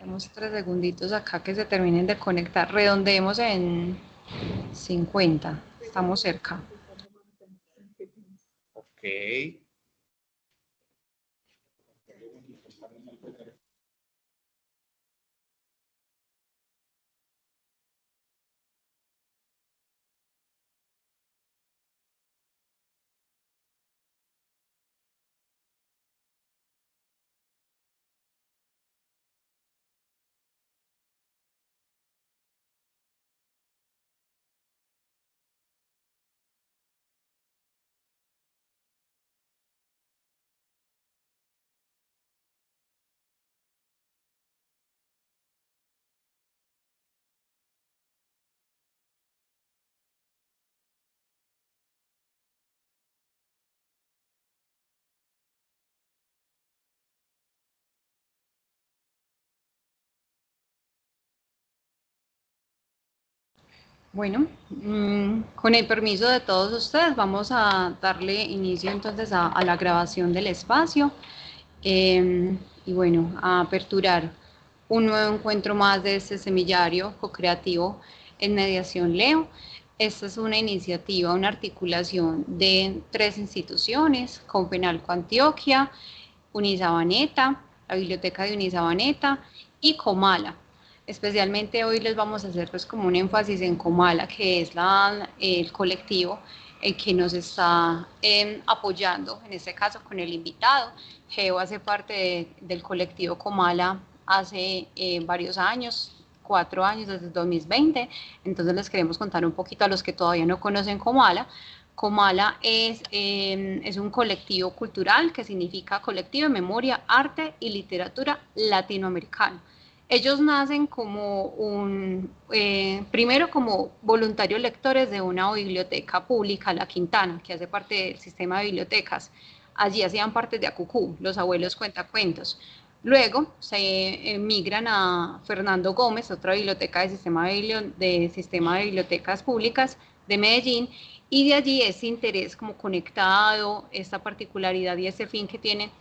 Tenemos 3 segunditos acá que se terminen de conectar. Redondeemos en 50. Estamos cerca. Ok. Bueno, con el permiso de todos ustedes, vamos a darle inicio entonces a la grabación del espacio y bueno, a aperturar un nuevo encuentro más de este semillario co-creativo en Mediación Leo. Esta es una iniciativa, una articulación de 3 instituciones, Compenalco Antioquia, Unisabaneta, la Biblioteca de Unisabaneta y Comala. Especialmente hoy les vamos a hacer pues como un énfasis en Comala, que es el colectivo que nos está apoyando, en este caso con el invitado. Geo hace parte del colectivo Comala hace varios años, 4 años, desde 2020. Entonces les queremos contar un poquito a los que todavía no conocen Comala. Comala es un colectivo cultural que significa colectivo de memoria, arte y literatura latinoamericano. Ellos nacen como primero como voluntarios lectores de una biblioteca pública, La Quintana, que hace parte del sistema de bibliotecas. Allí hacían parte de ACUCU, los abuelos cuentacuentos. Luego se migran a Fernando Gómez, otra biblioteca de sistema de bibliotecas públicas de Medellín, y de allí ese interés como conectado, esta particularidad y ese fin que tiene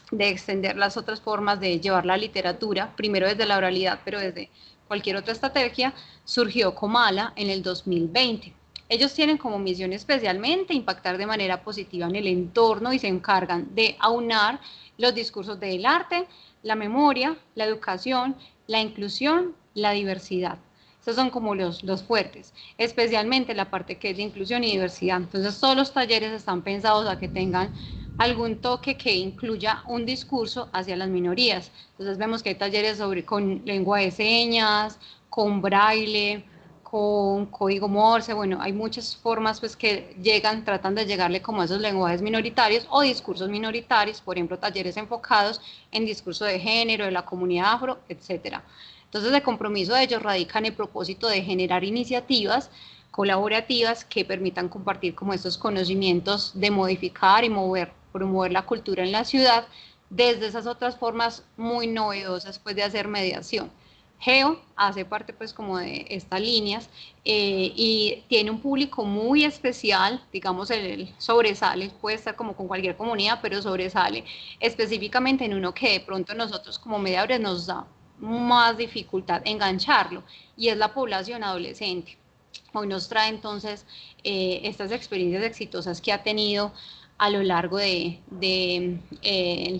de extender las otras formas de llevar la literatura, primero desde la oralidad, pero desde cualquier otra estrategia, surgió Comala en el 2020. Ellos tienen como misión especialmente impactar de manera positiva en el entorno y se encargan de aunar los discursos del arte, la memoria, la educación, la inclusión, la diversidad. Estos son como los fuertes, especialmente la parte que es de inclusión y diversidad. Entonces todos los talleres están pensados a que tengan algún toque que incluya un discurso hacia las minorías. Entonces vemos que hay talleres con lengua de señas, con braille, con código Morse, bueno, hay muchas formas pues que tratan de llegarle como a esos lenguajes minoritarios o discursos minoritarios, por ejemplo, talleres enfocados en discurso de género, de la comunidad afro, etcétera. Entonces, el compromiso de ellos radica en el propósito de generar iniciativas colaborativas que permitan compartir como estos conocimientos de modificar y promover la cultura en la ciudad desde esas otras formas muy novedosas pues de hacer mediación. Geo hace parte pues como de estas líneas y tiene un público muy especial, digamos, el sobresale, puede estar como con cualquier comunidad, pero sobresale específicamente en uno que de pronto nosotros como mediadores nos da más dificultad engancharlo, y es la población adolescente. Hoy nos trae entonces estas experiencias exitosas que ha tenido a lo largo el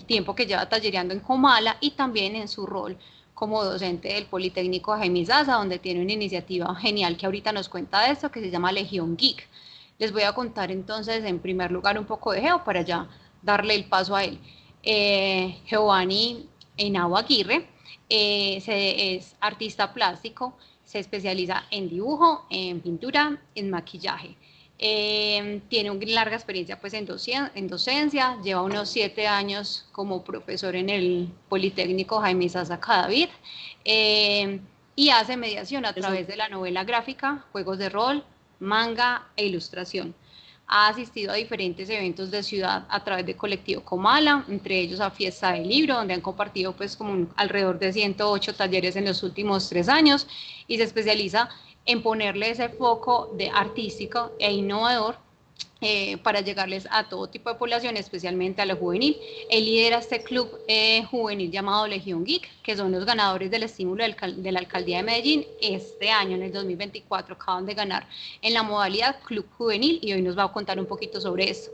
tiempo que lleva tallereando en Comala y también en su rol como docente del Politécnico Jaime Zaza, donde tiene una iniciativa genial que ahorita nos cuenta de esto, que se llama Legión Geek. Les voy a contar entonces en primer lugar un poco de Geo para ya darle el paso a él. Giovanni Henao Aguirre es artista plástico, se especializa en dibujo, en pintura, en maquillaje. Tiene una larga experiencia pues en docencia, lleva unos 7 años como profesor en el Politécnico Jaime Zaza Cadavid, y hace mediación a través de la novela gráfica, juegos de rol, manga e ilustración. Ha asistido a diferentes eventos de ciudad a través de Colectivo Comala, entre ellos a Fiesta del Libro, donde han compartido pues como alrededor de 108 talleres en los últimos 3 años, y se especializa en ponerle ese foco de artístico e innovador para llegarles a todo tipo de población, especialmente a la juvenil. Él lidera este club juvenil llamado Legión Geek, que son los ganadores del estímulo de la alcaldía de Medellín. Este año, en el 2024, acaban de ganar en la modalidad Club Juvenil y hoy nos va a contar un poquito sobre eso.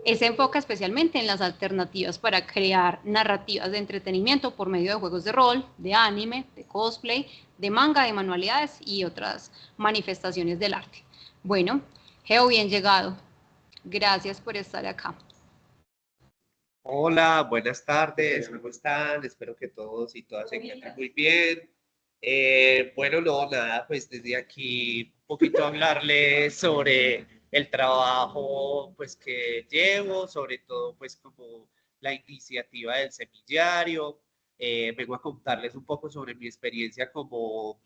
Se enfoca especialmente en las alternativas para crear narrativas de entretenimiento por medio de juegos de rol, de anime, de cosplay, de manga, de manualidades y otras manifestaciones del arte. Bueno, Geo, bien llegado. Gracias por estar acá. Hola, buenas tardes, ¿cómo están? Espero que todos y todas se encuentren muy bien. Bueno, no, nada, pues desde aquí un poquito hablarles sobre el trabajo pues que llevo, sobre todo pues como la iniciativa del semillero. Vengo a contarles un poco sobre mi experiencia como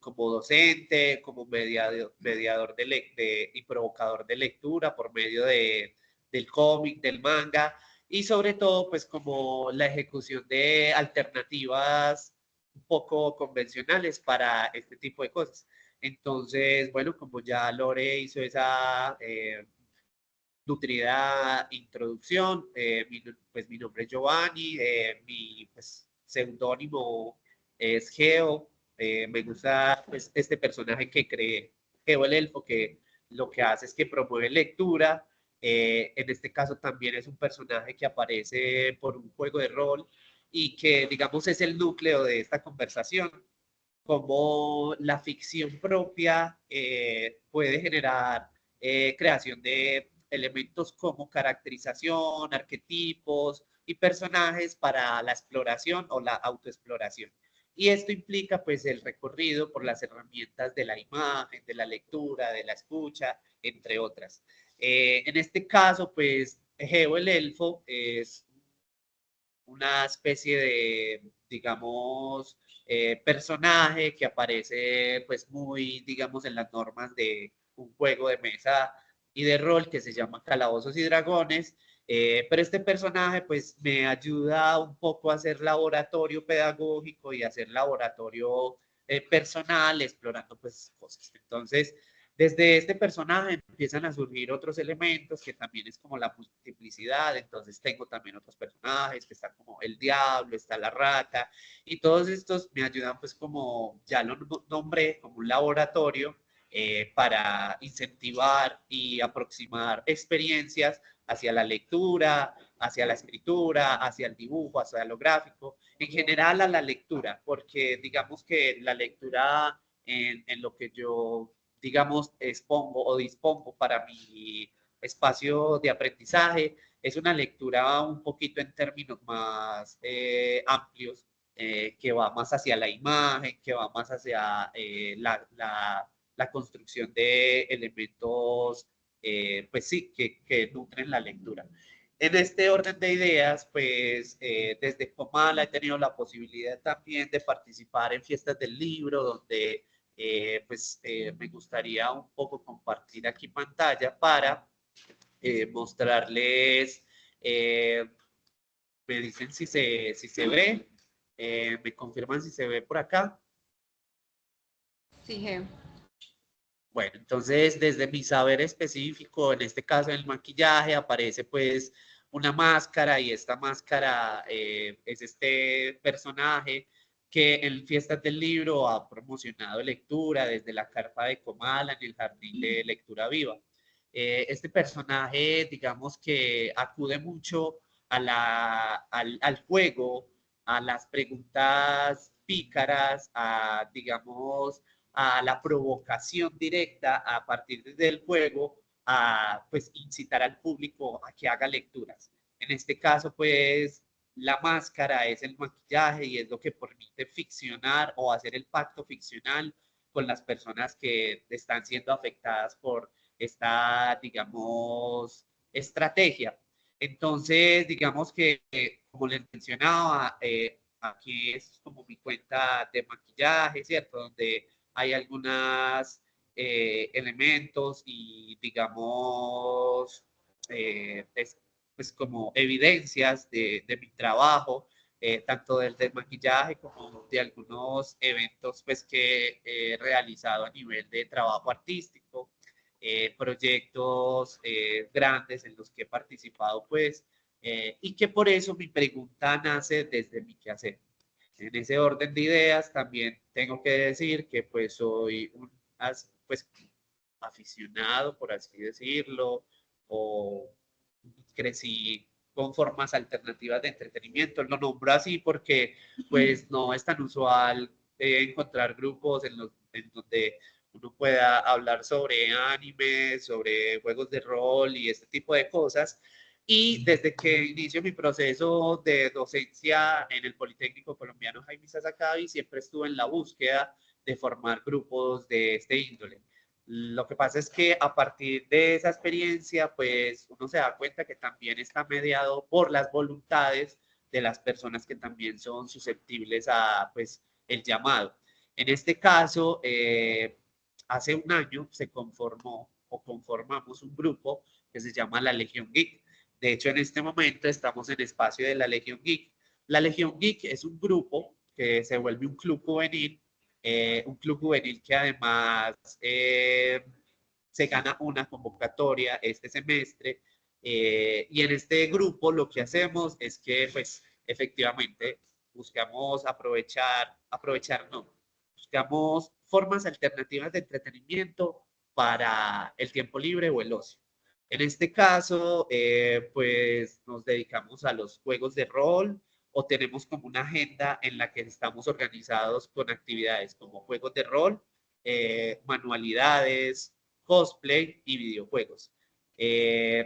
docente, como mediador y provocador de lectura por medio del cómic, del manga y sobre todo pues como la ejecución de alternativas un poco convencionales para este tipo de cosas. Entonces, bueno, como ya Lore hizo esa nutrida introducción, pues mi nombre es Giovanni, mi pues, seudónimo es Geo, me gusta pues este personaje que creé, Geo el Elfo, que lo que hace es que promueve lectura, en este caso también es un personaje que aparece por un juego de rol y que digamos es el núcleo de esta conversación, como la ficción propia puede generar creación de elementos como caracterización, arquetipos y personajes para la exploración o la autoexploración. Y esto implica pues el recorrido por las herramientas de la imagen, de la lectura, de la escucha, entre otras. En este caso, pues Geo el Elfo es una especie de, digamos, personaje que aparece pues muy, digamos, en las normas de un juego de mesa y de rol que se llama Calabozos y Dragones. Pero este personaje pues me ayuda un poco a hacer laboratorio pedagógico y a hacer laboratorio personal explorando pues cosas. Entonces, desde este personaje empiezan a surgir otros elementos que también es como la multiplicidad, entonces tengo también otros personajes que están como el diablo, está la rata, y todos estos me ayudan pues como ya lo nombré, como un laboratorio para incentivar y aproximar experiencias hacia la lectura, hacia la escritura, hacia el dibujo, hacia lo gráfico, en general a la lectura, porque digamos que la lectura en lo que yo digamos, expongo o dispongo para mi espacio de aprendizaje. Es una lectura un poquito en términos más amplios, que va más hacia la imagen, que va más hacia la construcción de elementos, pues sí, que nutren la lectura. En este orden de ideas, pues desde Comala he tenido la posibilidad también de participar en fiestas del libro, donde me gustaría un poco compartir aquí pantalla para mostrarles, eh, me dicen si se ve, me confirman si se ve por acá. Sí, Geo. Bueno, entonces desde mi saber específico, en este caso el maquillaje, aparece pues una máscara y esta máscara es este personaje que en Fiestas del Libro ha promocionado lectura desde la carpa de Comala en el Jardín de Lectura Viva. Este personaje, digamos que acude mucho al juego, a las preguntas pícaras, a, digamos, a la provocación directa a partir del juego, a pues incitar al público a que haga lecturas. En este caso, pues la máscara es el maquillaje y es lo que permite ficcionar o hacer el pacto ficcional con las personas que están siendo afectadas por esta, digamos, estrategia. Entonces, digamos que, como les mencionaba, aquí es como mi cuenta de maquillaje, ¿cierto? Donde hay algunos elementos y, digamos, pues como evidencias de mi trabajo, tanto del maquillaje como de algunos eventos pues, que he realizado a nivel de trabajo artístico. proyectos grandes en los que he participado, pues, y que por eso mi pregunta nace desde mi quehacer. En ese orden de ideas, también tengo que decir que pues soy un pues, aficionado, por así decirlo, o crecí con formas alternativas de entretenimiento. Lo nombro así porque pues no es tan usual encontrar grupos en donde uno pueda hablar sobre anime, sobre juegos de rol y este tipo de cosas. Y desde que inicio mi proceso de docencia en el Politécnico Colombiano Jaime Sazacavi, siempre estuve en la búsqueda de formar grupos de este índole. Lo que pasa es que a partir de esa experiencia, pues uno se da cuenta que también está mediado por las voluntades de las personas que también son susceptibles a, pues, el llamado. En este caso, hace un año se conformó o conformamos un grupo que se llama la Legión Geek. De hecho, en este momento estamos en espacio de la Legión Geek. La Legión Geek es un grupo que se vuelve un club juvenil que además se gana una convocatoria este semestre. Y en este grupo lo que hacemos es que, pues, efectivamente, buscamos aprovechar no, buscamos formas alternativas de entretenimiento para el tiempo libre o el ocio. En este caso, pues nos dedicamos a los juegos de rol, o tenemos como una agenda en la que estamos organizados con actividades como juegos de rol, manualidades, cosplay y videojuegos.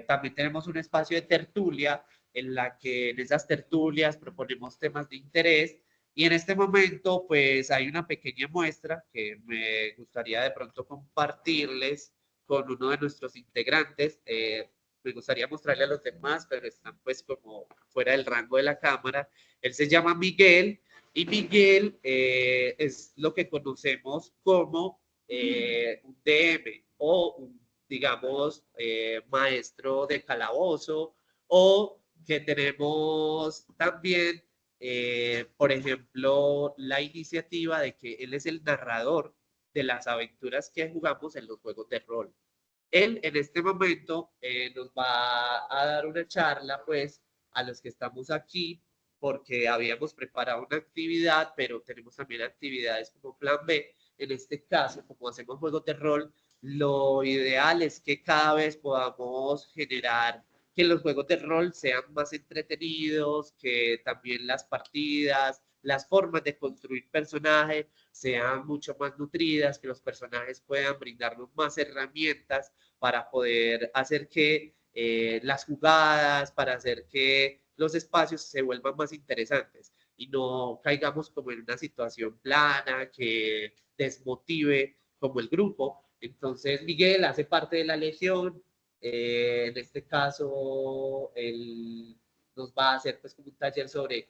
También tenemos un espacio de tertulia en la que en esas tertulias proponemos temas de interés, y en este momento pues hay una pequeña muestra que me gustaría de pronto compartirles con uno de nuestros integrantes. Me gustaría mostrarle a los demás, pero están pues como fuera del rango de la cámara. Él se llama Miguel, y Miguel es lo que conocemos como un DM o un, digamos, maestro de calabozo, o que tenemos también, por ejemplo, la iniciativa de que él es el narrador de las aventuras que jugamos en los juegos de rol. Él en este momento nos va a dar una charla, pues, a los que estamos aquí, porque habíamos preparado una actividad, pero tenemos también actividades como plan B. En este caso, como hacemos juegos de rol, lo ideal es que cada vez podamos generar que los juegos de rol sean más entretenidos, que también las partidas, las formas de construir personajes sean mucho más nutridas, que los personajes puedan brindarnos más herramientas para poder hacer que las jugadas, para hacer que los espacios se vuelvan más interesantes y no caigamos como en una situación plana que desmotive como el grupo. Entonces Miguel hace parte de la Legión. En este caso, él nos va a hacer pues como un taller sobre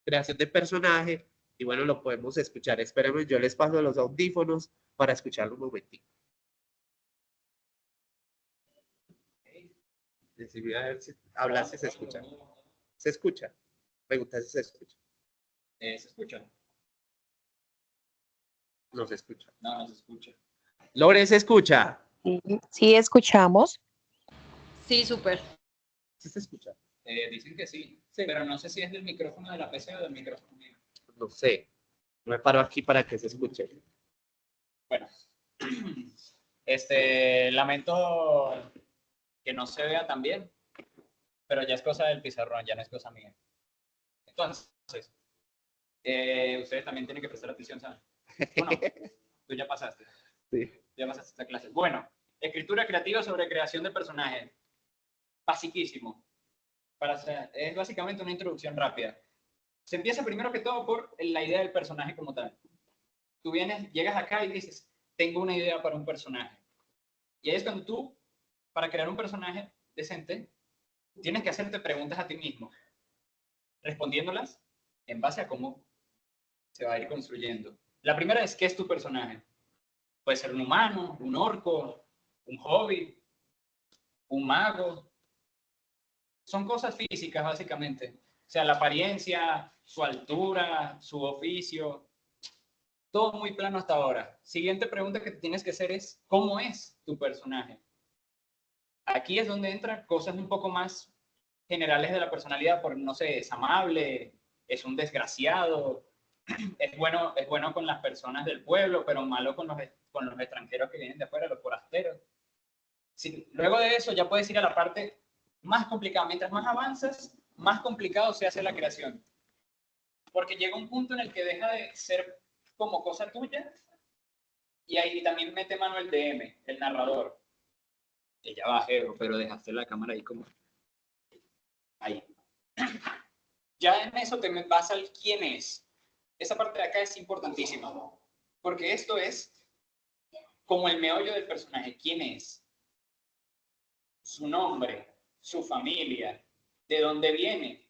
creación de personaje, y bueno, lo podemos escuchar. Espérenme, yo les paso los audífonos para escucharlo un momentito. Decidí a ver si hablar, si se escucha. ¿Se escucha? Pregunta si se escucha. ¿Se escucha? No se escucha. No, no se escucha. Lore, ¿se escucha? Sí, sí escuchamos. Sí, súper. ¿Sí se escucha? Dicen que sí, pero no sé si es del micrófono de la PC o del micrófono mío. No sé. Me paro aquí para que se escuche. Bueno, lamento que no se vea tan bien, pero ya es cosa del pizarrón, ya no es cosa mía. Entonces, ustedes también tienen que prestar atención, ¿saben? Bueno, tú ya pasaste. Sí. Ya pasaste esta clase. Bueno, escritura creativa sobre creación de personajes. Basiquísimo. Es básicamente una introducción rápida. Se empieza primero que todo por la idea del personaje como tal. Tú llegas acá y dices, tengo una idea para un personaje. Y ahí es cuando tú, para crear un personaje decente, tienes que hacerte preguntas a ti mismo, respondiéndolas en base a cómo se va a ir construyendo. La primera es, ¿qué es tu personaje? Puede ser un humano, un orco, un hobbit, un mago. Son cosas físicas, básicamente. O sea, la apariencia, su altura, su oficio. Todo muy plano hasta ahora. Siguiente pregunta que te tienes que hacer es, ¿cómo es tu personaje? Aquí es donde entran cosas un poco más generales de la personalidad, por, no sé, es amable, es un desgraciado, es bueno con las personas del pueblo, pero malo con los extranjeros que vienen de afuera, los forasteros. Sí, luego de eso ya puedes ir a la parte más complicada. Mientras más avanzas, más complicado se hace la creación. Porque llega un punto en el que deja de ser como cosa tuya y ahí también mete mano el DM, el narrador. Ella va, pero dejaste la cámara ahí como... Ahí. Ya en eso te vas al quién es. Esa parte de acá es importantísima, porque esto es como el meollo del personaje. ¿Quién es? Su nombre, su familia, de dónde viene,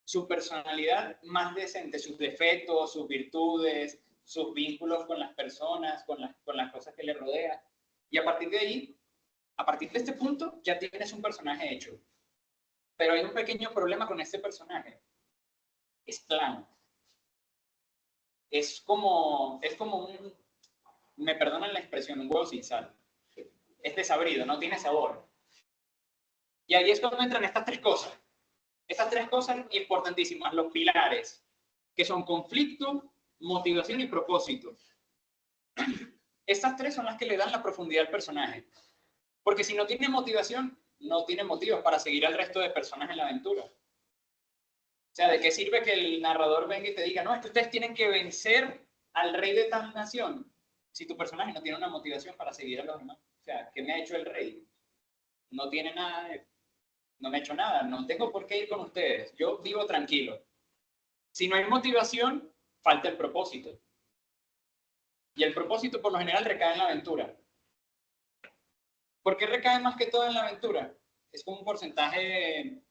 su personalidad más decente, sus defectos, sus virtudes, sus vínculos con las personas, con las cosas que le rodean. Y a partir de ahí, a partir de este punto, ya tienes un personaje hecho. Pero hay un pequeño problema con este personaje. Es plano. Es como un, me perdonan la expresión, un huevo sin sal. Es desabrido, no tiene sabor. Y ahí es cuando entran estas tres cosas. Estas tres cosas importantísimas, los pilares, que son conflicto, motivación y propósito. Estas tres son las que le dan la profundidad al personaje. Porque si no tiene motivación, no tiene motivos para seguir al resto de personas en la aventura. O sea, ¿de qué sirve que el narrador venga y te diga, no, es que ustedes tienen que vencer al rey de tal nación? Si tu personaje no tiene una motivación para seguir a los demás. O sea, ¿qué me ha hecho el rey? No tiene nada, no me ha hecho nada, no tengo por qué ir con ustedes. Yo vivo tranquilo. Si no hay motivación, falta el propósito. Y el propósito por lo general recae en la aventura. ¿Por qué recae más que todo en la aventura? Es como un porcentaje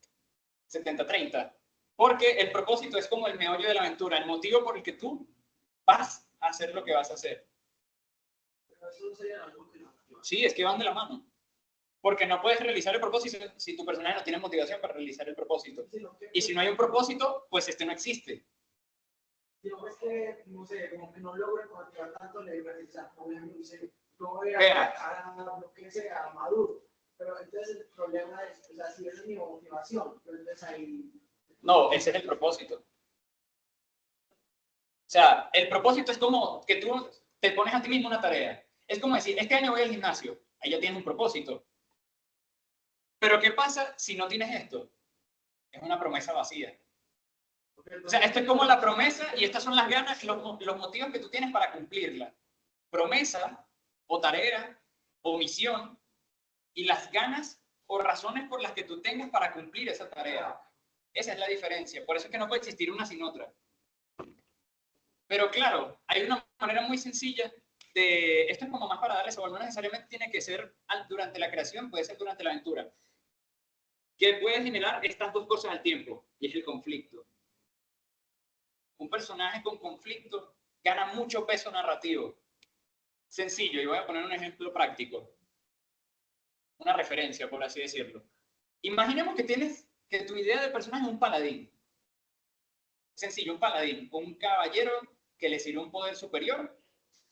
70-30. Porque el propósito es como el meollo de la aventura, el motivo por el que tú vas a hacer lo que vas a hacer. Sí, es que van de la mano. Porque no puedes realizar el propósito si tu personaje no tiene motivación para realizar el propósito. Y si no hay un propósito, pues este no existe. Yo es que, no sé, como que no logro encontrar tanto la diversidad. Por ejemplo, dice, no voy a lo que sea maduro. Pero entonces el problema es, o sea, si esa es mi motivación, pero entonces ahí... No, ese es el propósito. O sea, el propósito es como que tú te pones a ti mismo una tarea. Es como decir, este año voy al gimnasio. Ahí ya tienes un propósito. Pero ¿qué pasa si no tienes esto? Es una promesa vacía. O sea, esto es como la promesa y estas son las ganas, los motivos que tú tienes para cumplirla. Promesa, o tarea, o misión, y las ganas o razones por las que tú tengas para cumplir esa tarea. Esa es la diferencia. Por eso es que no puede existir una sin otra. Pero claro, hay una manera muy sencilla de... Esto es como más para darle sabor. No necesariamente tiene que ser durante la creación, puede ser durante la aventura. Que puede generar estas dos cosas al tiempo, y es el conflicto. Un personaje con conflicto gana mucho peso narrativo. Sencillo, y voy a poner un ejemplo práctico. Una referencia, por así decirlo. Imaginemos que tu idea de personaje es un paladín. Sencillo, un paladín, un caballero que le sirve un poder superior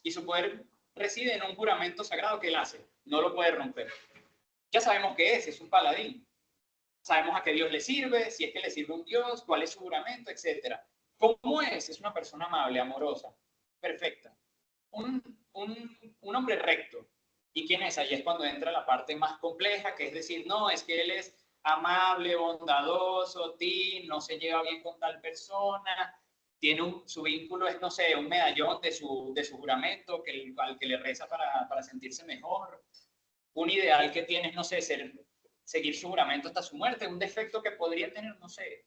y su poder reside en un juramento sagrado que él hace. No lo puede romper. Ya sabemos qué es un paladín. Sabemos a qué Dios le sirve, si es que le sirve un Dios, cuál es su juramento, etc. ¿Cómo es? Es una persona amable, amorosa, perfecta. Un hombre recto. ¿Y quién es? Ahí es cuando entra la parte más compleja, que es decir, no, es que él es amable, bondadoso, no se lleva bien con tal persona, tiene su vínculo es, no sé, un medallón de su juramento al que le reza para sentirse mejor. Un ideal que tiene, no sé, seguir su juramento hasta su muerte. Un defecto que podría tener, no sé,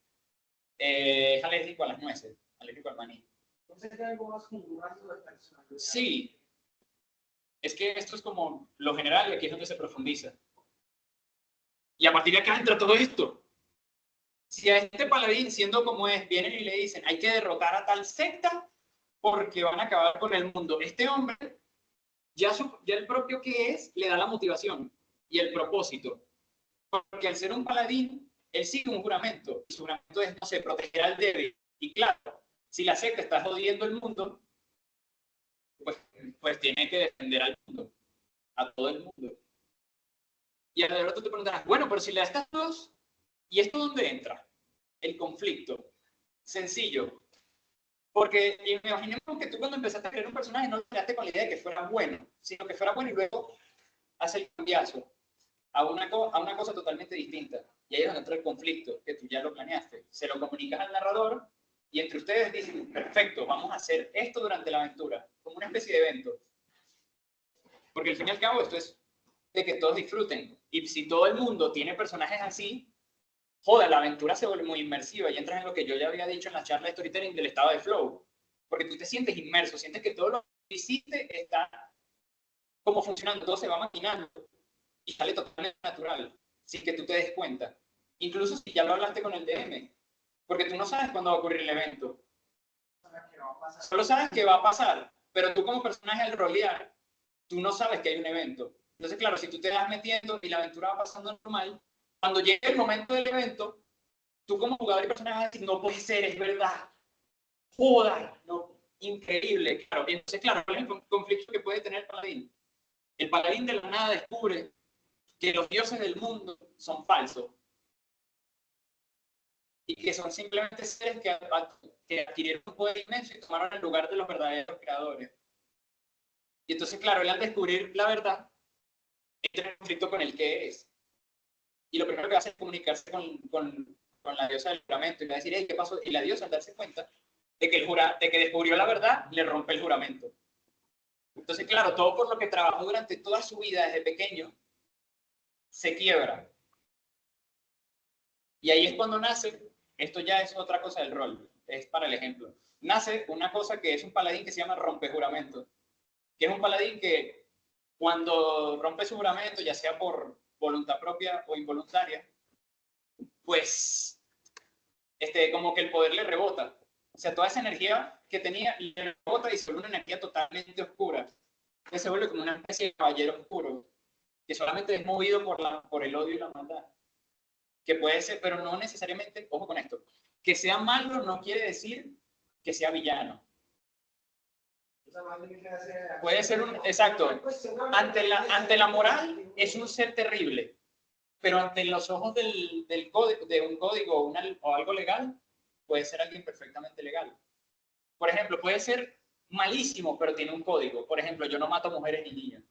es alérgico a las nueces, alérgico al maní. Entonces hay algo más como un rasgo de personalidad. Sí. Es que esto es como lo general y aquí es donde se profundiza. Y a partir de acá entra todo esto. Si a este paladín, siendo como es, vienen y le dicen, hay que derrotar a tal secta porque van a acabar con el mundo. Este hombre, ya el propio que es, le da la motivación y el propósito. Porque al ser un paladín, él sigue un juramento. Y su juramento es, no sé, proteger al débil. Y claro, si la secta está jodiendo el mundo, pues tiene que defender al mundo, a todo el mundo. Y alrededor tú te preguntarás, bueno, pero si le das estas dos, ¿y esto dónde entra? El conflicto. Sencillo. Porque imaginemos que tú cuando empezaste a crear un personaje no lo creaste con la idea de que fuera bueno, sino que fuera bueno y luego hace el cambiazo a una cosa totalmente distinta. Y ahí es donde entra el conflicto, que tú ya lo planeaste. Se lo comunicas al narrador y entre ustedes dicen, perfecto, vamos a hacer esto durante la aventura, como una especie de evento. Porque al fin y al cabo esto es de que todos disfruten. Y si todo el mundo tiene personajes así, joder, la aventura se vuelve muy inmersiva y entras en lo que yo ya había dicho en la charla de storytelling del estado de flow. Porque tú te sientes inmerso, sientes que todo lo que hiciste está como funcionando, todo se va maquinando y sale totalmente natural, sin que tú te des cuenta. Incluso si ya lo hablaste con el DM, porque tú no sabes cuándo va a ocurrir el evento. Solo sabes que va a pasar, pero tú como personaje al rolear, tú no sabes que hay un evento. Entonces, claro, si tú te vas metiendo y la aventura va pasando normal, cuando llegue el momento del evento, tú como jugador y personaje vas a decir, no puede ser, es verdad. Joder, no, increíble. Claro, entonces, claro, ¿cuál es el conflicto que puede tener el paladín? El paladín de la nada descubre que los dioses del mundo son falsos y que son simplemente seres que adquirieron un poder inmenso y tomaron el lugar de los verdaderos creadores. Y entonces, claro, él al descubrir la verdad, entra en conflicto con el que es. Y lo primero que hace es comunicarse con la diosa del juramento y le va a decir, hey, ¿qué pasó? Y la diosa, al darse cuenta de que descubrió la verdad, le rompe el juramento. Entonces, claro, todo por lo que trabajó durante toda su vida desde pequeño, se quiebra. Y ahí es cuando nace, esto ya es otra cosa del rol, es para el ejemplo. Nace una cosa que es un paladín que se llama rompejuramento, que es un paladín que cuando rompe su juramento, ya sea por voluntad propia o involuntaria, pues como que el poder le rebota. O sea, toda esa energía que tenía le rebota y se vuelve una energía totalmente oscura. Entonces se vuelve como una especie de caballero oscuro, que solamente es movido por el odio y la maldad. Que puede ser, pero no necesariamente, ojo con esto, que sea malo no quiere decir que sea villano. Puede ser exacto, ante la moral es un ser terrible, pero ante los ojos de un código o algo legal, puede ser alguien perfectamente legal. Por ejemplo, puede ser malísimo, pero tiene un código. Por ejemplo, yo no mato mujeres ni niños.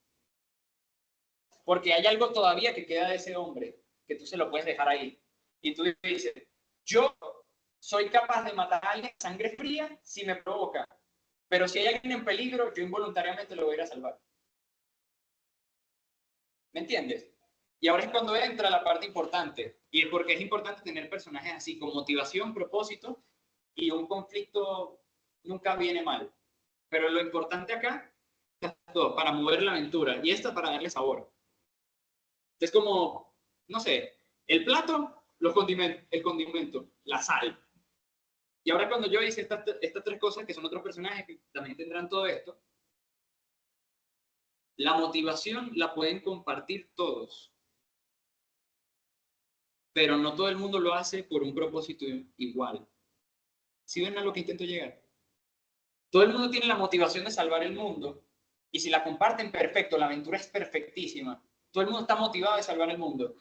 Porque hay algo todavía que queda de ese hombre, que tú se lo puedes dejar ahí. Y tú dices, yo soy capaz de matar a alguien sangre fría si me provoca. Pero si hay alguien en peligro, yo involuntariamente lo voy a ir a salvar. ¿Me entiendes? Y ahora es cuando entra la parte importante. Y es porque es importante tener personajes así, con motivación, propósito, y un conflicto nunca viene mal. Pero lo importante acá es todo, para mover la aventura. Y esta para darle sabor. Es como, no sé, el plato, el condimento, la sal. Y ahora cuando yo hice estas tres cosas, que son otros personajes que también tendrán todo esto, la motivación la pueden compartir todos. Pero no todo el mundo lo hace por un propósito igual. ¿Sí ven a lo que intento llegar? Todo el mundo tiene la motivación de salvar el mundo. Y si la comparten, perfecto, la aventura es perfectísima. Todo el mundo está motivado de salvar el mundo.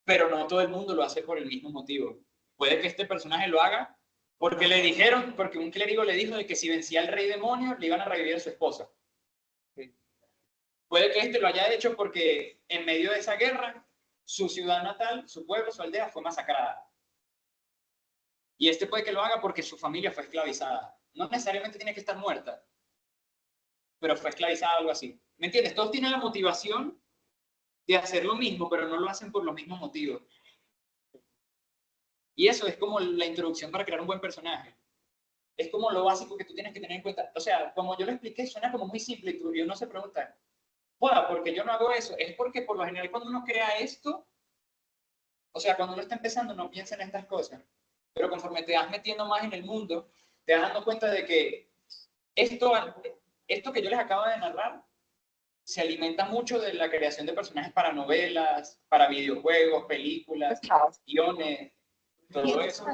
Pero no todo el mundo lo hace por el mismo motivo. Puede que este personaje lo haga porque le dijeron, porque un clérigo le dijo de que si vencía al rey demonio, le iban a revivir a su esposa. Puede que este lo haya hecho porque en medio de esa guerra, su ciudad natal, su pueblo, su aldea fue masacrada. Y este puede que lo haga porque su familia fue esclavizada. No necesariamente tiene que estar muerta, pero fue esclavizada o algo así. ¿Me entiendes? Todos tienen la motivación de hacer lo mismo, pero no lo hacen por los mismos motivos. Y eso es como la introducción para crear un buen personaje. Es como lo básico que tú tienes que tener en cuenta. O sea, como yo lo expliqué, suena como muy simple y uno se pregunta, joda, ¿por qué yo no hago eso? Es porque por lo general cuando uno crea esto, o sea, cuando uno está empezando no piensa en estas cosas. Pero conforme te vas metiendo más en el mundo, te vas dando cuenta de que esto que yo les acabo de narrar se alimenta mucho de la creación de personajes para novelas, para videojuegos, películas, guiones, todo eso.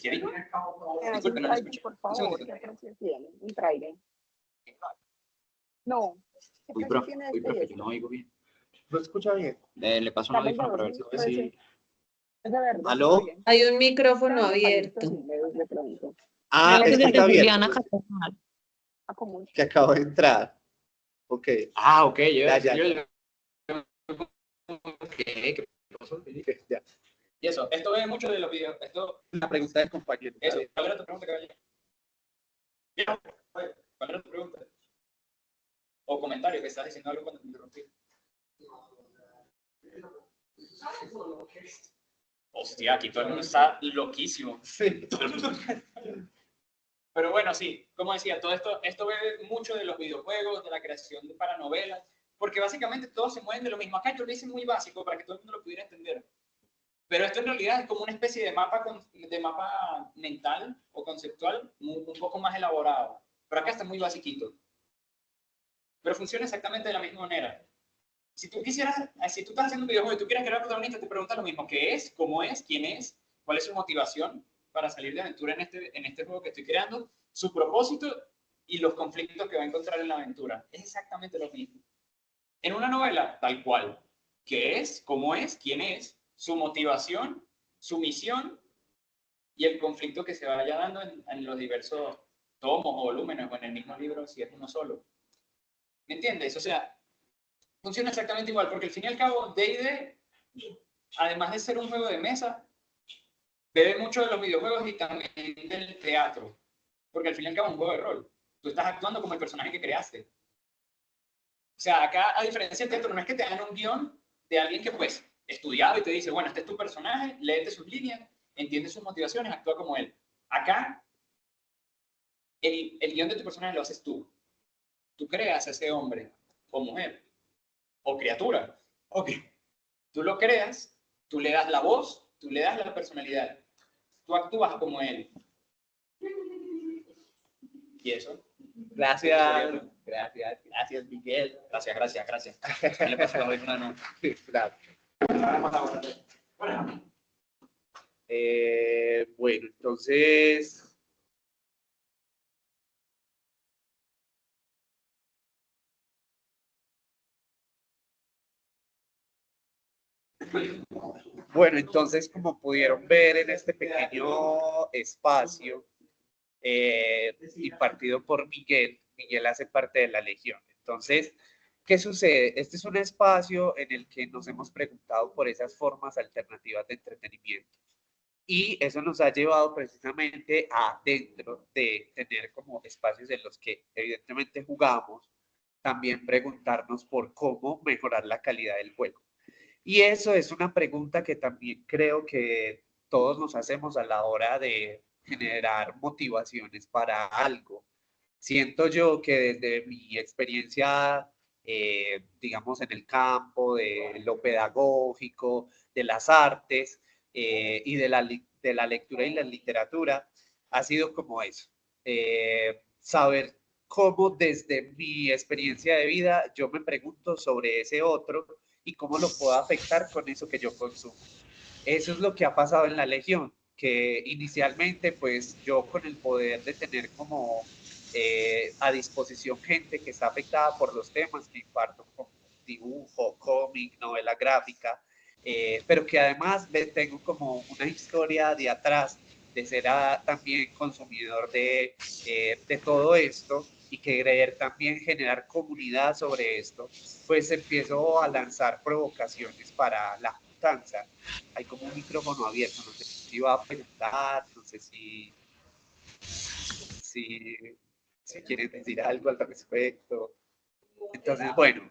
¿Quieren? Me hace Disculpe, un no lo trailer, escucho. por Un favor. segundito. ¿Qué precio tiene? Un trailer. No. ¿Qué Uy, precio profe, tiene uy, este y profe, yo este? no oigo bien. ¿No escucha bien? Le paso un Dame el de audífono para ver 2000, si precio. puede. Es de verde. ¿Aló? está bien. Hay un micrófono Dame el palito, abierto. sí, le pregunto. Ah, Creo es que que es está de abierto. Juliana Carvajal. Ah, ¿cómo? Que acabo de entrar. Ok, Ah, ok, ya, ya. ¿Qué pasó? Ya. Y eso, esto es mucho de los videos. Esto, Una pregunta del compañero. eso, ¿cuál era tu pregunta, caballero? ¿Cuál era tu pregunta? O comentario, que estás diciendo algo cuando te interrumpí. Hostia, aquí todo el mundo está loquísimo. Sí. Pero bueno, sí, como decía, todo esto bebe mucho de los videojuegos, de la creación de paranovelas, porque básicamente todos se mueven de lo mismo. Acá yo lo hice muy básico para que todo el mundo lo pudiera entender. Pero esto en realidad es como una especie de mapa mental o conceptual un poco más elaborado. Pero acá está muy basiquito. Pero funciona exactamente de la misma manera. Si tú estás haciendo un videojuego y tú quieres crear protagonista, te preguntas lo mismo: ¿qué es? ¿Cómo es? ¿Quién es? ¿Cuál es su motivación para salir de aventura en este juego que estoy creando? Su propósito y los conflictos que va a encontrar en la aventura. Es exactamente lo mismo. En una novela, tal cual. ¿Qué es? ¿Cómo es? ¿Quién es? Su motivación, su misión y el conflicto que se vaya dando en los diversos tomos o volúmenes o en el mismo libro si es uno solo. ¿Me entiendes? O sea, funciona exactamente igual, porque al fin y al cabo, D&D, además de ser un juego de mesa, bebe mucho de los videojuegos y también del teatro, porque al fin y al cabo es un juego de rol. Tú estás actuando como el personaje que creaste. O sea, acá, a diferencia del teatro, no es que te dan un guión de alguien que, pues, estudiado y te dice, bueno, este es tu personaje, léete sus líneas, entiende sus motivaciones, actúa como él. Acá, el guión de tu personaje lo haces tú. Tú creas a ese hombre o mujer o criatura. Ok. Tú lo creas, tú le das la voz, tú le das la personalidad. Tú actúas como él. ¿Y eso? Gracias, Miguel. Gracias. ¿Qué le pasó a una no? Gracias. Bueno, entonces, como pudieron ver en este pequeño espacio impartido por Miguel, Miguel hace parte de la Legión. Entonces, ¿qué sucede? Este es un espacio en el que nos hemos preguntado por esas formas alternativas de entretenimiento. Y eso nos ha llevado precisamente a, dentro de tener como espacios en los que evidentemente jugamos, también preguntarnos por cómo mejorar la calidad del juego. Y eso es una pregunta que también creo que todos nos hacemos a la hora de generar motivaciones para algo. Siento yo que desde mi experiencia, digamos, en el campo, de lo pedagógico, de las artes y de la lectura y la literatura, ha sido como eso. Saber cómo desde mi experiencia de vida yo me pregunto sobre ese otro y cómo lo puedo afectar con eso que yo consumo. Eso es lo que ha pasado en la Legión, que inicialmente pues yo con el poder de tener como a disposición gente que está afectada por los temas que imparto, como dibujo, cómic, novela gráfica, pero que además tengo como una historia de atrás de ser también consumidor de todo esto y querer también generar comunidad sobre esto, pues empiezo a lanzar provocaciones para la juntanza. Hay como un micrófono abierto, no sé si va a preguntar, no sé si quieren decir algo al respecto. Entonces, bueno,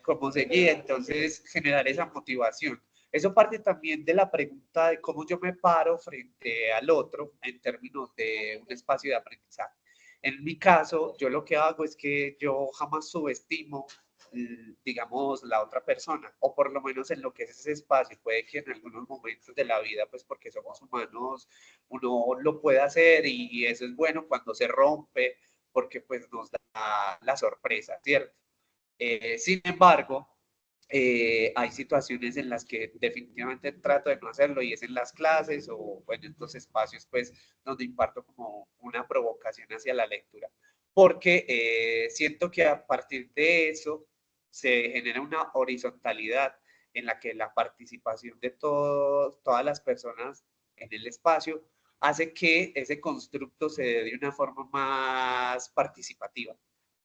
como seguía, entonces generar esa motivación. Eso parte también de la pregunta de cómo yo me paro frente al otro en términos de un espacio de aprendizaje. En mi caso, yo lo que hago es que yo jamás subestimo, digamos, la otra persona, o por lo menos en lo que es ese espacio. Puede que en algunos momentos de la vida, pues porque somos humanos, uno lo puede hacer y eso es bueno cuando se rompe, porque pues nos da la sorpresa, ¿cierto? Sin embargo, hay situaciones en las que definitivamente trato de no hacerlo y es en las clases o en estos espacios pues donde imparto como una provocación hacia la lectura. Porque siento que a partir de eso se genera una horizontalidad en la que la participación de todas las personas en el espacio hace que ese constructo se dé de una forma más participativa.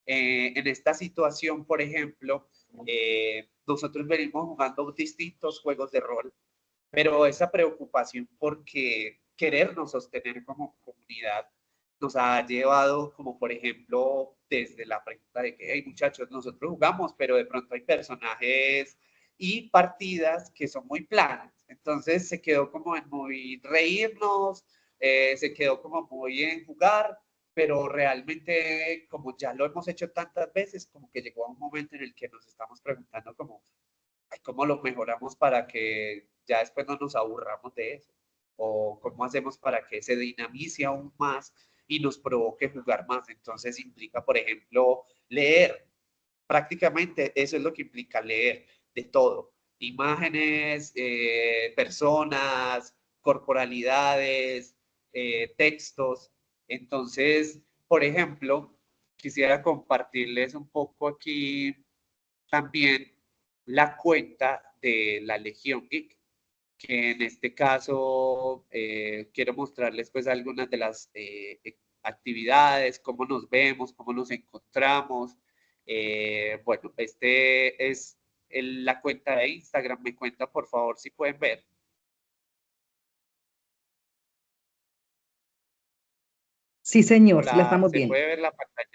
En esta situación, por ejemplo, nosotros venimos jugando distintos juegos de rol, pero esa preocupación porque querernos sostener como comunidad nos ha llevado, como por ejemplo, desde la pregunta de que, hey muchachos, nosotros jugamos, pero de pronto hay personajes y partidas que son muy planas. Entonces se quedó como en muy reírnos, se quedó como muy en jugar, pero realmente como ya lo hemos hecho tantas veces, como que llegó a un momento en el que nos estamos preguntando como, ay, ¿cómo lo mejoramos para que ya después no nos aburramos de eso? ¿O cómo hacemos para que se dinamice aún más y nos provoque jugar más? Entonces implica, por ejemplo, leer. Prácticamente eso es lo que implica leer de todo. Imágenes, personas, corporalidades, textos. Entonces, por ejemplo, quisiera compartirles un poco aquí también la cuenta de la Legión Geek, que en este caso quiero mostrarles pues algunas de las actividades, cómo nos vemos, cómo nos encontramos. Bueno, este es la cuenta de Instagram, me cuenta por favor si pueden ver. Sí, señor, sí la Hola, estamos ¿se viendo. puede ver la pantalla?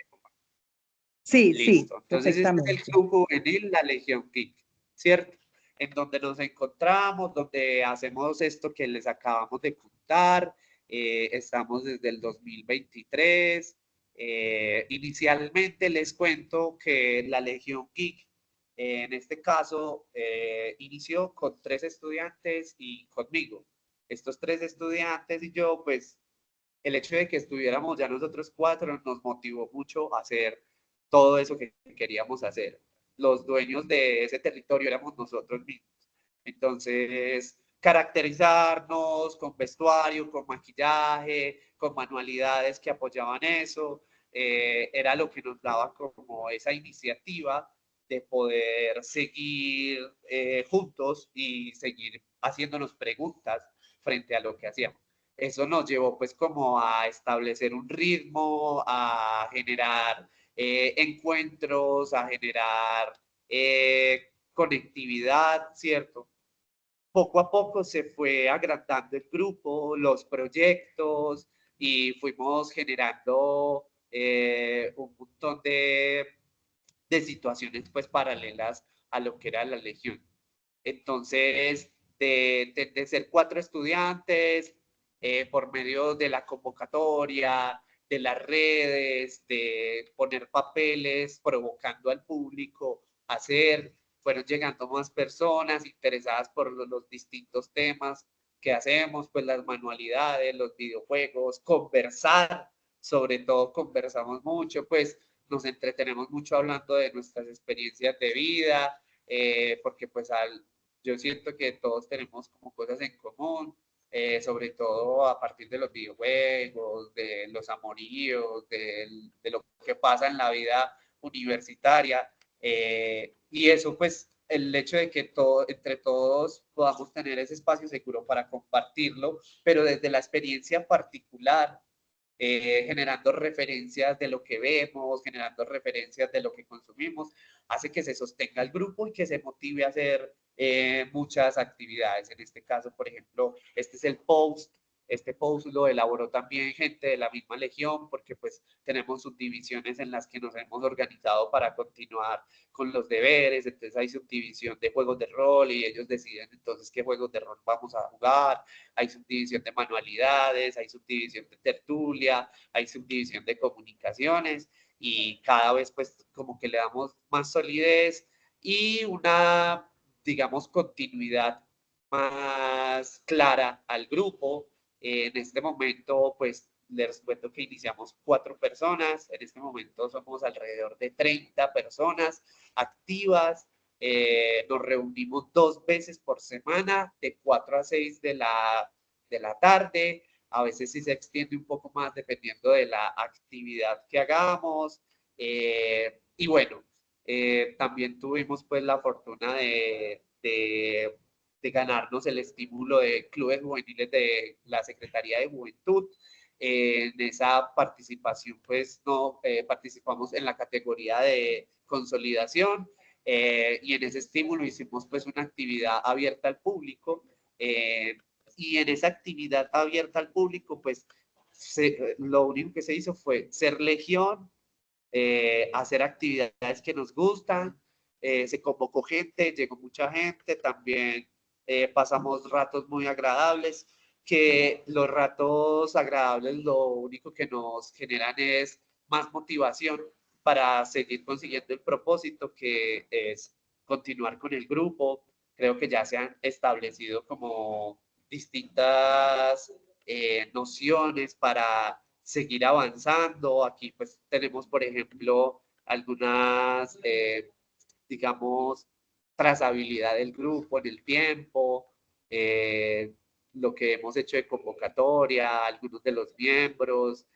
Sí, sí, Listo. Entonces, este es el perfectamente. Club Juvenil La Legión Geek, ¿cierto? En donde nos encontramos, donde hacemos esto que les acabamos de contar. Estamos desde el 2023. Inicialmente les cuento que la Legión Geek, en este caso, inició con 3 estudiantes y conmigo. Estos 3 estudiantes y yo, pues, el hecho de que estuviéramos ya nosotros 4 nos motivó mucho a hacer todo eso que queríamos hacer. Los dueños de ese territorio éramos nosotros mismos. Entonces, caracterizarnos con vestuario, con maquillaje, con manualidades que apoyaban eso, era lo que nos daba como esa iniciativa de poder seguir juntos y seguir haciéndonos preguntas frente a lo que hacíamos. Eso nos llevó pues como a establecer un ritmo, a generar encuentros, a generar conectividad, ¿cierto? Poco a poco se fue agrandando el grupo, los proyectos y fuimos generando un montón de situaciones pues paralelas a lo que era la Legión. Entonces, de ser 4 estudiantes, por medio de la convocatoria, de las redes, de poner papeles, provocando al público, hacer, fueron llegando más personas interesadas por los distintos temas que hacemos, pues las manualidades, los videojuegos, conversar, sobre todo conversamos mucho, pues nos entretenemos mucho hablando de nuestras experiencias de vida, porque pues yo siento que todos tenemos como cosas en común, sobre todo a partir de los videojuegos, de los amoríos, de lo que pasa en la vida universitaria. Y eso pues el hecho de que entre todos podamos tener ese espacio seguro para compartirlo, pero desde la experiencia particular, generando referencias de lo que vemos, generando referencias de lo que consumimos, hace que se sostenga el grupo y que se motive a hacer muchas actividades. En este caso, por ejemplo, este es el post. Este post lo elaboró también gente de la misma Legión, porque pues tenemos subdivisiones en las que nos hemos organizado para continuar con los deberes, entonces hay subdivisión de juegos de rol y ellos deciden entonces qué juegos de rol vamos a jugar, hay subdivisión de manualidades, hay subdivisión de tertulia, hay subdivisión de comunicaciones y cada vez pues como que le damos más solidez y una, digamos, continuidad más clara al grupo. En este momento, pues les cuento que iniciamos 4 personas, en este momento somos alrededor de 30 personas activas, Nos reunimos 2 veces por semana, de 4 a 6 de la tarde. A veces sí se extiende un poco más dependiendo de la actividad que hagamos. Y bueno, también tuvimos pues la fortuna de ganarnos el estímulo de clubes juveniles de la Secretaría de Juventud. En esa participación pues no participamos en la categoría de consolidación, y en ese estímulo hicimos pues una actividad abierta al público, y en esa actividad abierta al público pues lo único que se hizo fue ser legión, hacer actividades que nos gustan. Se convocó gente, llegó mucha gente, también pasamos ratos muy agradables, que los ratos agradables lo único que nos generan es más motivación para seguir consiguiendo el propósito, que es continuar con el grupo. Creo que ya se han establecido como distintas nociones para seguir avanzando. Aquí pues tenemos, por ejemplo, algunas, digamos, trazabilidad del grupo en el tiempo, lo que hemos hecho de convocatoria, algunos de los miembros,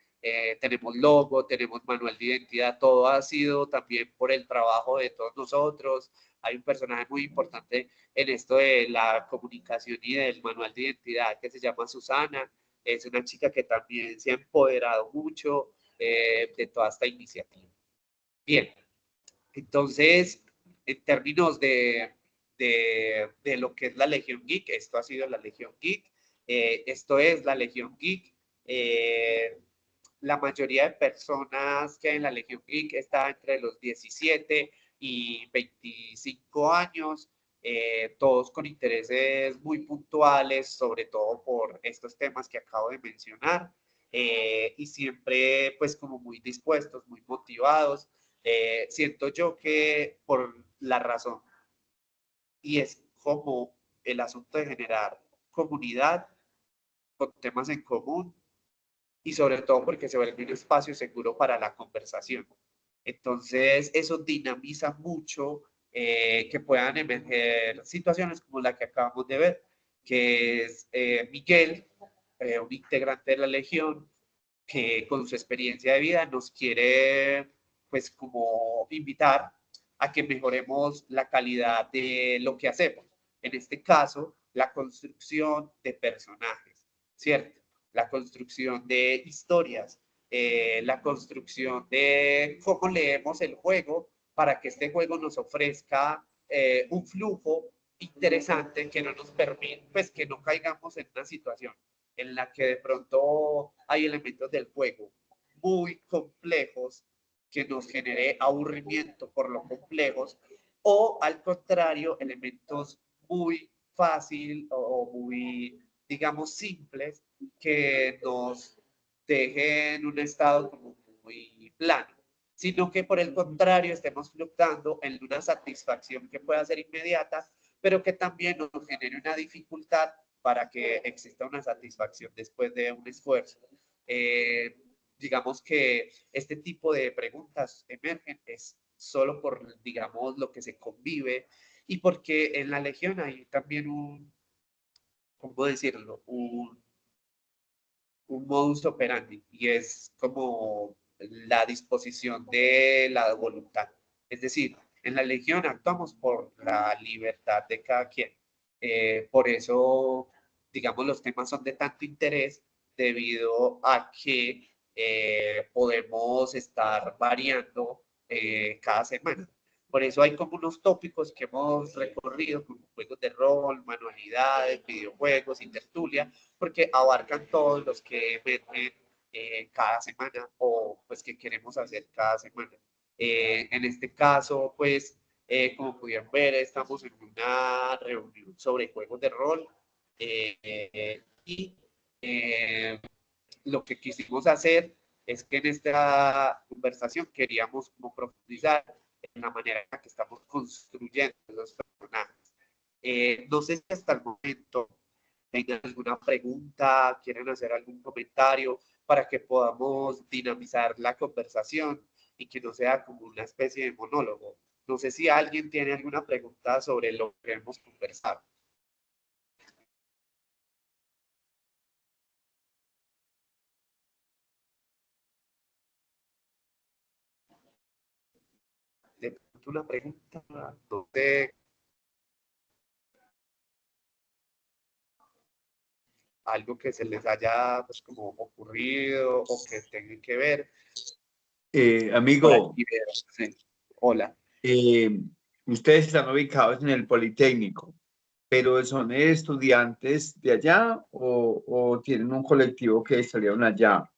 tenemos logo, tenemos manual de identidad, todo ha sido también por el trabajo de todos nosotros. Hay un personaje muy importante en esto de la comunicación y del manual de identidad que se llama Susana. Es una chica que también se ha empoderado mucho de toda esta iniciativa. Bien, entonces, en términos de lo que es la Legión Geek, esto ha sido la Legión Geek, esto es la Legión Geek. La mayoría de personas que hay en la Legión Geek está entre los 17 y 25 años, todos con intereses muy puntuales, sobre todo por estos temas que acabo de mencionar, y siempre pues como muy dispuestos, muy motivados. Siento yo que por la razón, y es como el asunto de generar comunidad con temas en común, y sobre todo porque se vuelve un espacio seguro para la conversación. Entonces, eso dinamiza mucho que puedan emerger situaciones como la que acabamos de ver, que es Miguel, un integrante de la Legión, que con su experiencia de vida nos quiere, pues, como invitar a que mejoremos la calidad de lo que hacemos. En este caso, la construcción de personajes, ¿cierto? La construcción de historias, la construcción de cómo leemos el juego para que este juego nos ofrezca un flujo interesante que no nos permite, pues que no caigamos en una situación en la que de pronto hay elementos del juego muy complejos que nos genere aburrimiento por lo complejos, o al contrario, elementos muy fácil o muy, digamos, simples que nos dejen en un estado como muy plano, sino que por el contrario estemos fluctuando en una satisfacción que pueda ser inmediata, pero que también nos genere una dificultad para que exista una satisfacción después de un esfuerzo. Digamos que este tipo de preguntas emergen es solo por, digamos, lo que se convive, y porque en la Legión hay también ¿cómo decirlo? Un modus operandi, y es como la disposición de la voluntad. Es decir, en la Legión actuamos por la libertad de cada quien. Por eso, digamos, los temas son de tanto interés debido a que podemos estar variando cada semana. Por eso hay como unos tópicos que hemos recorrido, como juegos de rol, manualidades, videojuegos y tertulia, porque abarcan todos los que meten cada semana, o pues que queremos hacer cada semana. En este caso, pues, como pudieron ver, estamos en una reunión sobre juegos de rol, y lo que quisimos hacer es que en esta conversación queríamos como profundizar en la manera en la que estamos construyendo los personajes. No sé si hasta el momento tengan alguna pregunta, quieren hacer algún comentario para que podamos dinamizar la conversación y que no sea como una especie de monólogo. No sé si alguien tiene alguna pregunta sobre lo que hemos conversado. De pronto una pregunta, no sé, algo que se les haya pues como ocurrido o que tengan que ver. Amigo, Sí. Hola. ustedes están ubicados en el Politécnico, pero ¿son estudiantes de allá o tienen un colectivo que salieron allá?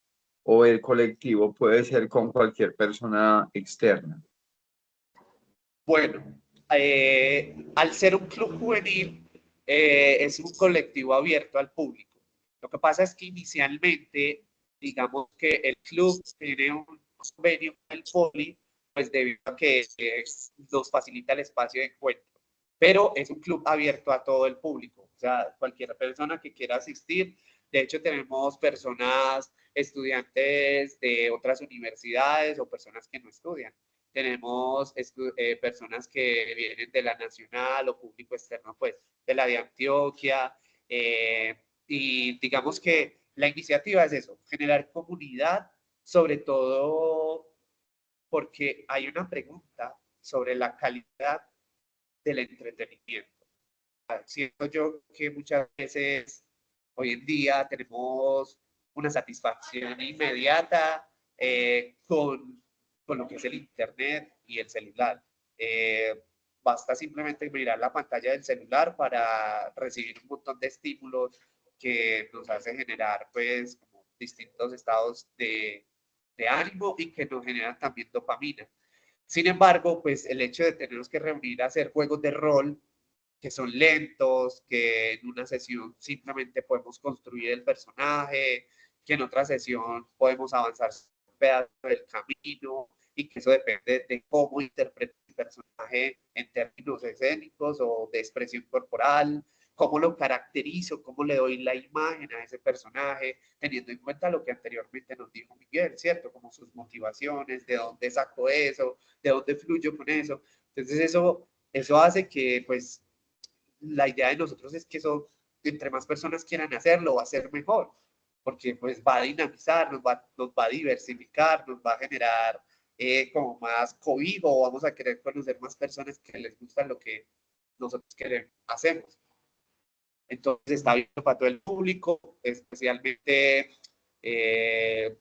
¿O el colectivo puede ser con cualquier persona externa? Bueno, al ser un club juvenil, es un colectivo abierto al público. Lo que pasa es que inicialmente, digamos que el club tiene un convenio con el Poli, pues debido a que nos facilita el espacio de encuentro. Pero es un club abierto a todo el público, o sea, cualquier persona que quiera asistir. De hecho, tenemos personas, estudiantes de otras universidades o personas que no estudian. Tenemos personas que vienen de la nacional o público externo, pues de la de Antioquia. Y digamos que la iniciativa es eso, generar comunidad, sobre todo porque hay una pregunta sobre la calidad del entretenimiento. Siento yo que muchas veces hoy en día tenemos una satisfacción inmediata con lo que es el Internet y el celular. Basta simplemente mirar la pantalla del celular para recibir un montón de estímulos que nos hacen generar pues como distintos estados de ánimo y que nos generan también dopamina. Sin embargo, pues el hecho de tenernos que reunir a hacer juegos de rol que son lentos, que en una sesión simplemente podemos construir el personaje, que en otra sesión podemos avanzar un pedazo del camino y que eso depende de cómo interprete el personaje en términos escénicos o de expresión corporal, cómo lo caracterizo, cómo le doy la imagen a ese personaje, teniendo en cuenta lo que anteriormente nos dijo Miguel, ¿cierto? Como sus motivaciones, de dónde saco eso, de dónde fluyo con eso. Entonces eso hace que pues la idea de nosotros es que eso, entre más personas quieran hacerlo, va a ser mejor, porque pues va a dinamizar, nos va a diversificar, nos va a generar como más cobijo, vamos a querer conocer más personas que les gusta lo que nosotros queremos, hacemos. Entonces está abierto para todo el público, especialmente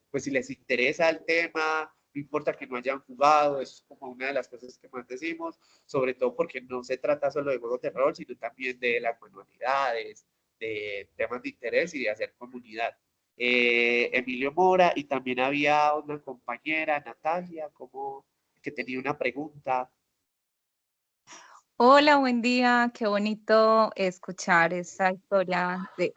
pues si les interesa el tema, no importa que no hayan jugado, es como una de las cosas que más decimos, sobre todo porque no se trata solo de juegos de rol, sino también de las manualidades, de temas de interés y de hacer comunidad. Emilio Mora y también había una compañera, Natalia, como que tenía una pregunta. Hola, buen día. Qué bonito escuchar esa historia de...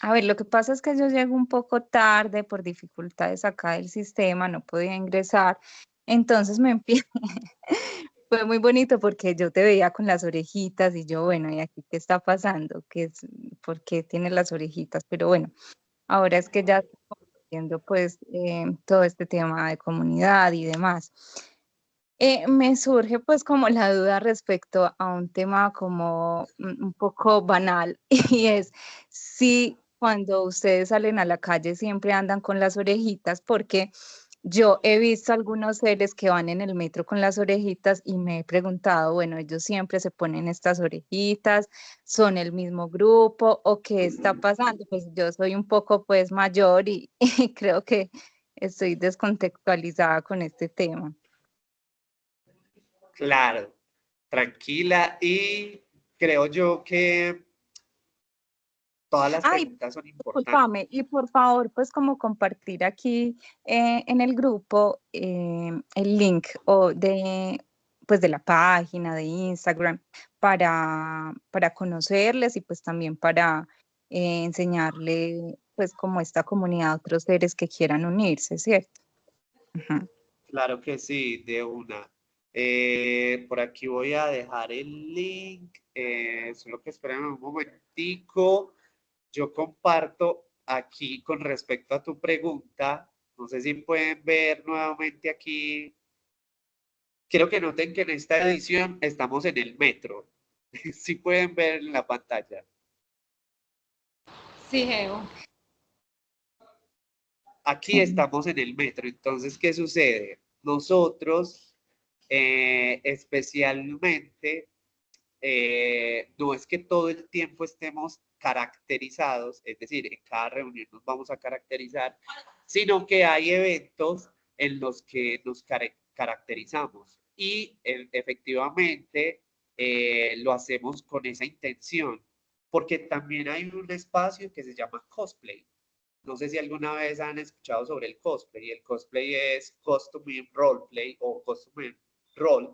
a ver, lo que pasa es que yo llego un poco tarde por dificultades acá del sistema, no podía ingresar. Entonces me empiezo... Fue muy bonito porque yo te veía con las orejitas y yo, bueno, ¿y aquí qué está pasando? ¿Por qué tiene las orejitas? Pero bueno, ahora es que ya estoy viendo pues todo este tema de comunidad y demás. Me surge pues como la duda respecto a un tema como un poco banal y es si cuando ustedes salen a la calle siempre andan con las orejitas porque yo he visto algunos seres que van en el metro con las orejitas y me he preguntado, bueno, ellos siempre se ponen estas orejitas, son el mismo grupo o qué está pasando, pues yo soy un poco pues mayor y, y creo que estoy descontextualizada con este tema. Claro, tranquila y creo yo que todas las Ay, preguntas son importantes. discúlpame, y por favor, pues como compartir aquí en el grupo el link pues de la página de Instagram para conocerles y pues también para enseñarle pues como esta comunidad a otros seres que quieran unirse, ¿cierto? Ujú. Claro que sí, de una. Por aquí voy a dejar el link. Solo que esperen un momentico. Yo comparto aquí con respecto a tu pregunta. No sé si pueden ver nuevamente aquí quiero que noten que en esta edición estamos en el metro. Sí pueden ver en la pantalla. Sí, Geo. Aquí estamos en el metro. Entonces, ¿qué sucede? Nosotros, especialmente, no es que todo el tiempo estemos caracterizados, es decir, en cada reunión nos vamos a caracterizar, sino que hay eventos en los que nos caracterizamos y efectivamente lo hacemos con esa intención, porque también hay un espacio que se llama cosplay. No sé si alguna vez han escuchado sobre el cosplay. El cosplay es costume roleplay o costume role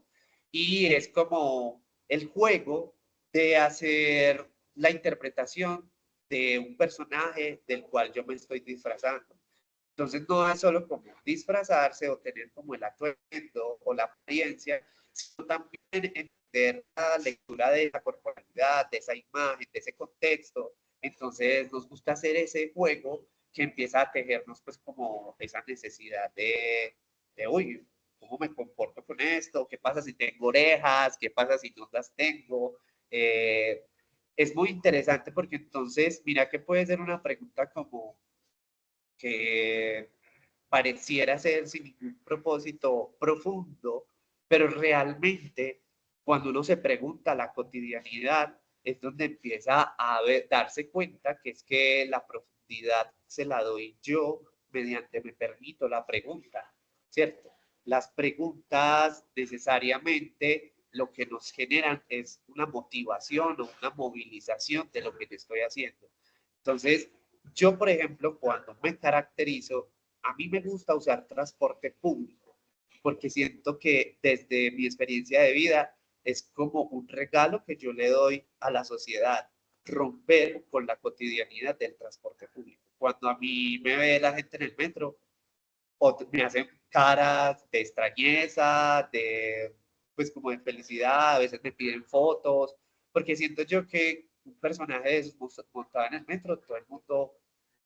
y es como el juego de hacer la interpretación de un personaje del cual yo me estoy disfrazando. Entonces no es solo como disfrazarse o tener como el atuendo o la apariencia, sino también entender la lectura de esa corporalidad, de esa imagen, de ese contexto. Entonces nos gusta hacer ese juego que empieza a tejernos pues como esa necesidad de uy, ¿cómo me comporto con esto? ¿Qué pasa si tengo orejas? ¿Qué pasa si no las tengo? Es muy interesante porque entonces, mira que puede ser una pregunta como que pareciera ser sin ningún propósito profundo, pero realmente cuando uno se pregunta la cotidianidad es donde empieza a darse cuenta que es que la profundidad se la doy yo mediante me permito la pregunta, ¿cierto? Las preguntas necesariamente lo que nos generan es una motivación o una movilización de lo que te estoy haciendo. Entonces, yo, por ejemplo, cuando me caracterizo, a mí me gusta usar transporte público, porque siento que desde mi experiencia de vida es como un regalo que yo le doy a la sociedad, romper con la cotidianidad del transporte público. Cuando a mí me ve la gente en el metro, o me hacen caras de extrañeza, de, pues como de felicidad, a veces me piden fotos, porque siento yo que un personaje de esos montado en el metro, todo el mundo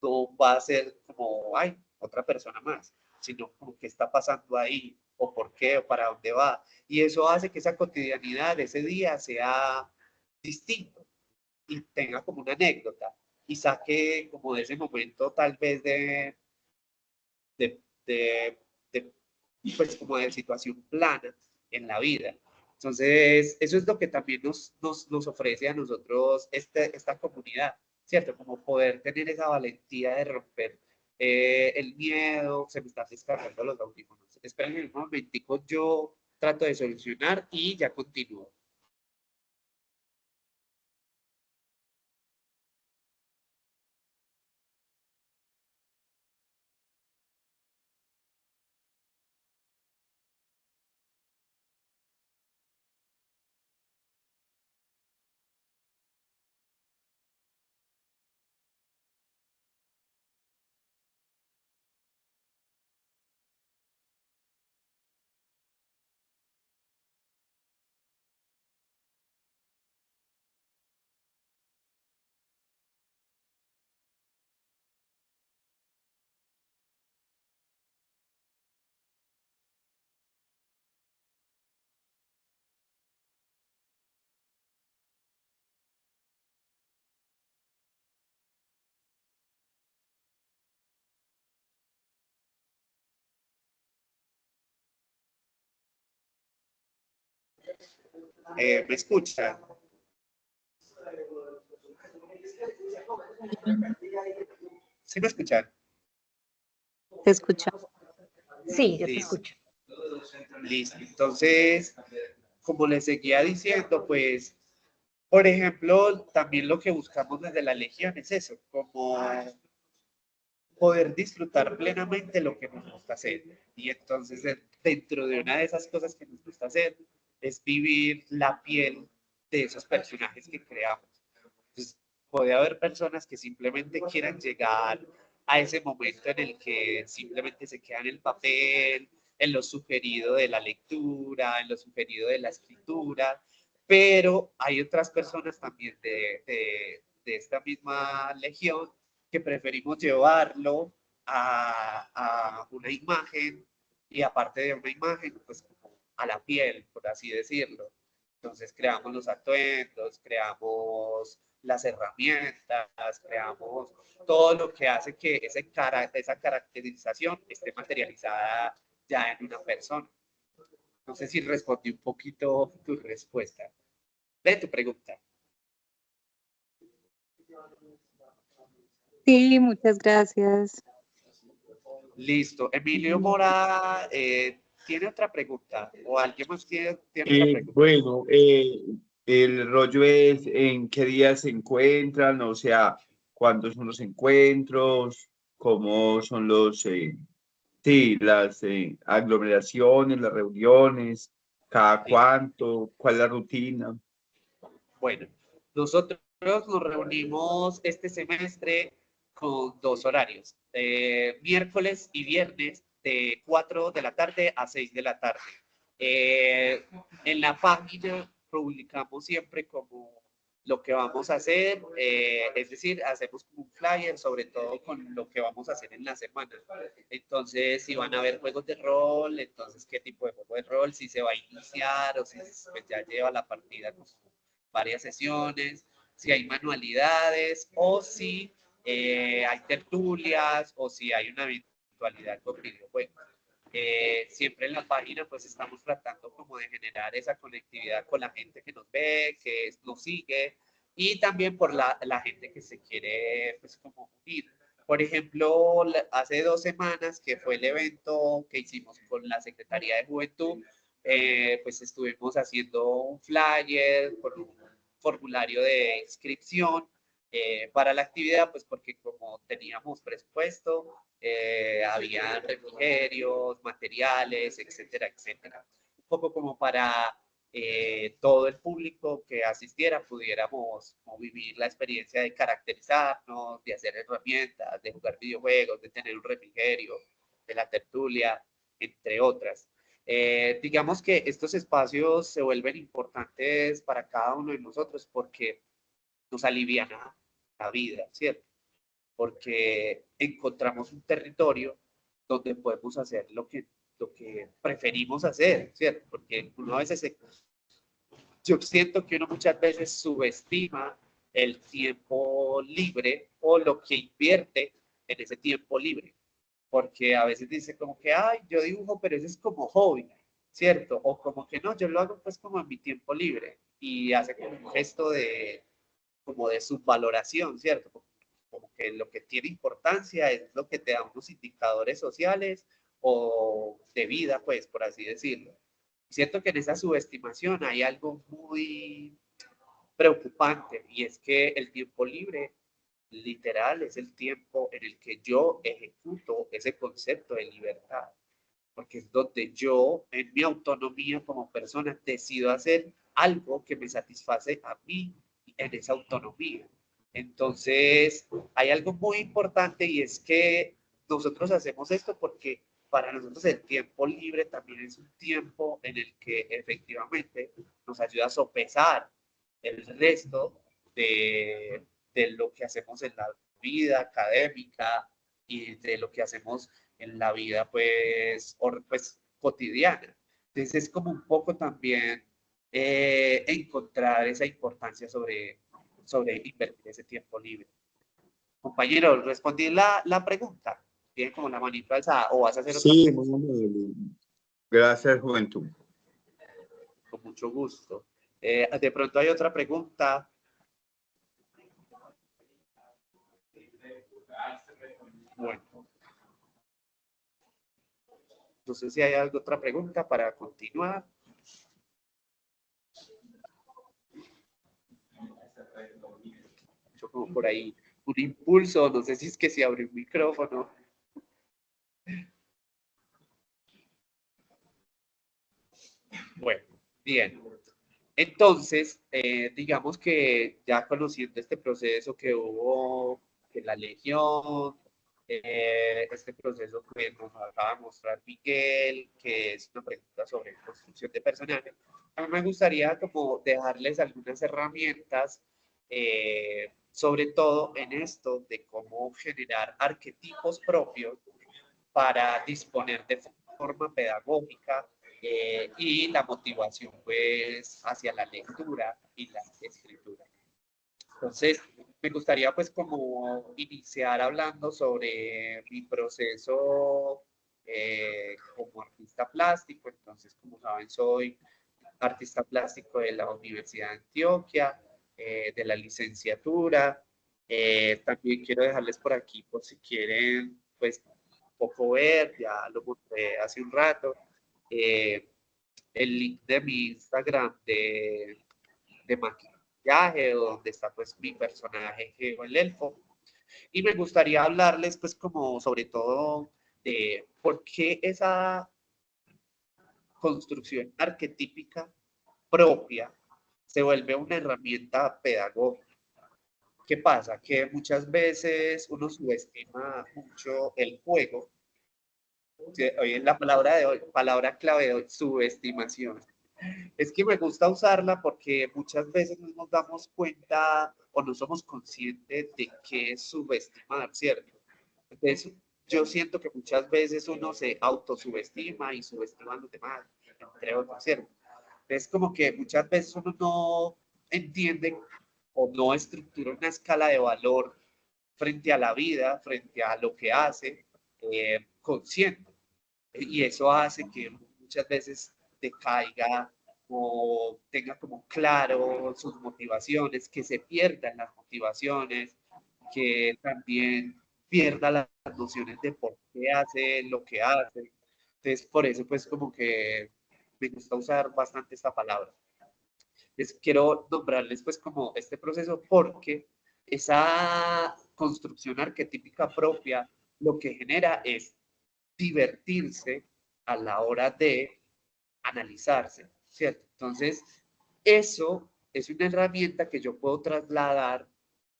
no va a ser como, ay, otra persona más, sino como qué está pasando ahí, o por qué, o para dónde va. Y eso hace que esa cotidianidad de ese día sea distinto y tenga como una anécdota y saque como de ese momento tal vez de, de, de, pues como de situación plana en la vida. Entonces, eso es lo que también nos ofrece a nosotros esta comunidad, ¿cierto? Como poder tener esa valentía de romper el miedo, se me están descargando los audífonos. Esperen un momentico, yo trato de solucionar y ya continúo. ¿Me escuchan? ¿Sí me escuchan? Te escucha. Sí, yo te Listo. escucho. Listo. Entonces, como les seguía diciendo, pues, por ejemplo, también lo que buscamos desde la Legión es eso, como poder disfrutar plenamente lo que nos gusta hacer. Y entonces, dentro de una de esas cosas que nos gusta hacer, es vivir la piel de esos personajes que creamos. Entonces, puede haber personas que simplemente quieran llegar a ese momento en el que simplemente se queda en el papel, en lo sugerido de la lectura, en lo sugerido de la escritura, pero hay otras personas también de esta misma legión que preferimos llevarlo a una imagen y aparte de una imagen, pues a la piel, por así decirlo. Entonces creamos los atuendos, creamos las herramientas, creamos todo lo que hace que esa caracterización esté materializada ya en una persona. No sé si respondí un poquito tu respuesta. De tu pregunta. Sí, muchas gracias. Listo. Emilio Mora, ¿tiene otra pregunta? ¿O alguien más tiene otra pregunta? Bueno, el rollo es en qué días se encuentran, o sea, cuándo son los encuentros, cómo son sí, las aglomeraciones, las reuniones, cada Sí. cuánto, cuál es la rutina. Bueno, nosotros nos reunimos este semestre con 2 horarios, miércoles y viernes de 4 de la tarde a 6 de la tarde. En la página publicamos siempre como lo que vamos a hacer, es decir, hacemos un flyer sobre todo con lo que vamos a hacer en la semana. Entonces, si van a haber juegos de rol, entonces qué tipo de juego de rol, si se va a iniciar o si pues, ya lleva la partida con varias sesiones, si hay manualidades o si hay tertulias o si hay una virtualidad con videojuegos. Siempre en la página pues estamos tratando como de generar esa conectividad con la gente que nos ve, que nos sigue y también por la gente que se quiere pues como unir. Por ejemplo, hace 2 semanas que fue el evento que hicimos con la Secretaría de Juventud, pues estuvimos haciendo un flyer con un formulario de inscripción para la actividad, pues porque como teníamos presupuesto, había refrigerios, materiales, etcétera, etcétera. Un poco como para todo el público que asistiera pudiéramos vivir la experiencia de caracterizarnos, de hacer herramientas, de jugar videojuegos, de tener un refrigerio, de la tertulia, entre otras. Digamos que estos espacios se vuelven importantes para cada uno de nosotros porque nos alivian la vida, ¿cierto? Porque encontramos un territorio donde podemos hacer lo que preferimos hacer, ¿cierto? Porque uno a veces, yo siento que uno muchas veces subestima el tiempo libre o lo que invierte en ese tiempo libre, porque a veces dice como que, ay, yo dibujo, pero eso es como hobby, ¿cierto? O como que no, yo lo hago pues como en mi tiempo libre y hace como un gesto como de subvaloración, ¿cierto? Como que lo que tiene importancia es lo que te da unos indicadores sociales o de vida, pues, por así decirlo. Siento que en esa subestimación hay algo muy preocupante y es que el tiempo libre literal es el tiempo en el que yo ejecuto ese concepto de libertad, porque es donde yo, en mi autonomía como persona, decido hacer algo que me satisface a mí en esa autonomía. Entonces, hay algo muy importante y es que nosotros hacemos esto porque para nosotros el tiempo libre también es un tiempo en el que efectivamente nos ayuda a sopesar el resto de lo que hacemos en la vida académica y de lo que hacemos en la vida pues cotidiana. Entonces es como un poco también encontrar esa importancia sobre invertir ese tiempo libre. Compañero, respondí la pregunta. Tiene como la manito alzada o vas a hacer otra Sí, pregunta. gracias, Juventud. Con mucho gusto. De pronto hay otra pregunta. Bueno. No sé si hay alguna otra pregunta para continuar. Yo como por ahí un impulso, no sé si es que se abre un micrófono. Bueno, bien. Entonces, digamos que ya conociendo este proceso que hubo en la Legión, este proceso que nos acaba de mostrar Miguel, que es una pregunta sobre construcción de personajes, a mí me gustaría como dejarles algunas herramientas, sobre todo en esto de cómo generar arquetipos propios para disponer de forma pedagógica y la motivación pues hacia la lectura y la escritura. Entonces, me gustaría pues como iniciar hablando sobre mi proceso como artista plástico. Entonces, como saben, soy artista plástico de la Universidad de Antioquia, de la licenciatura. También quiero dejarles por aquí, por si quieren, pues, un poco ver, ya lo mostré hace un rato, el link de mi Instagram de maquillaje, donde está pues mi personaje Geo el Elfo. Y me gustaría hablarles pues como sobre todo de por qué esa construcción arquetípica propia se vuelve una herramienta pedagógica. ¿Qué pasa? Que muchas veces uno subestima mucho el juego. Hoy en la palabra de hoy, palabra clave de hoy, subestimación. Es que me gusta usarla porque muchas veces no nos damos cuenta o no somos conscientes de qué es subestimar, ¿cierto? Entonces, yo siento que muchas veces uno se autosubestima y subestima a los demás, entre otros, ¿cierto? Es como que muchas veces uno no entiende o no estructura una escala de valor frente a la vida, frente a lo que hace, consciente. Y eso hace que muchas veces decaiga o tenga como claro sus motivaciones, que se pierdan las motivaciones, que también pierda las nociones de por qué hace lo que hace. Entonces, por eso, pues, como que me gusta usar bastante esta palabra. Les quiero nombrarles, pues, como este proceso porque esa construcción arquetípica propia lo que genera es divertirse a la hora de analizarse, ¿cierto? Entonces, eso es una herramienta que yo puedo trasladar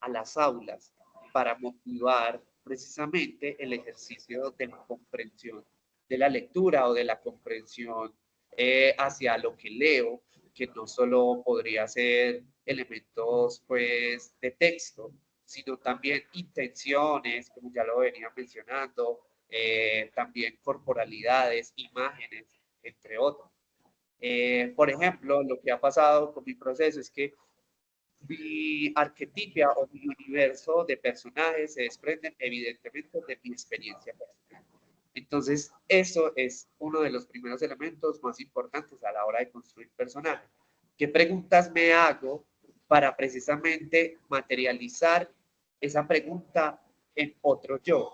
a las aulas para motivar precisamente el ejercicio de la comprensión de la lectura o de la comprensión hacia lo que leo, que no solo podría ser elementos pues de texto, sino también intenciones, como ya lo venía mencionando, también corporalidades, imágenes, entre otros. Por ejemplo, lo que ha pasado con mi proceso es que mi arquetipia o mi universo de personajes se desprenden evidentemente de mi experiencia personal. Entonces, eso es uno de los primeros elementos más importantes a la hora de construir personajes. ¿Qué preguntas me hago para precisamente materializar esa pregunta en otro yo?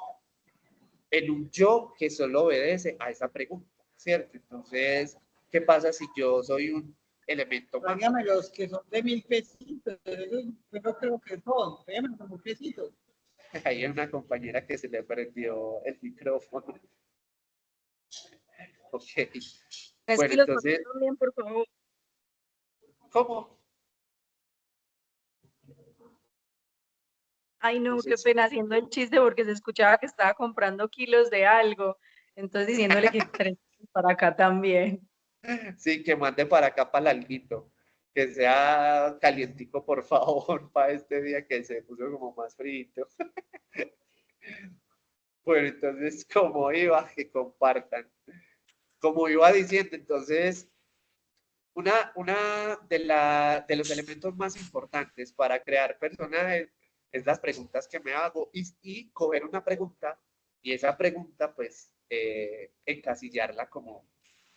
En un yo que solo obedece a esa pregunta, ¿cierto? Entonces, ¿qué pasa si yo soy un elemento más? Tráigame los que son de 1000 pesitos, esos yo no creo que son, tráigame como pesitos. Hay una compañera que se le prendió el micrófono. Ok. Es Bueno, que los entonces, también, por favor. ¿cómo? Ay, No no, sé qué si... pena haciendo el chiste porque se escuchaba que estaba comprando kilos de algo. Entonces diciéndole que tres para acá también. Sí, que mande para acá para el alguito. Que sea calientico, por favor, para este día que se puso como más frito. Bueno, entonces, como iba, que compartan. Como iba diciendo, entonces, una de los elementos más importantes para crear personajes es las preguntas que me hago y coger una pregunta y esa pregunta, pues, encasillarla como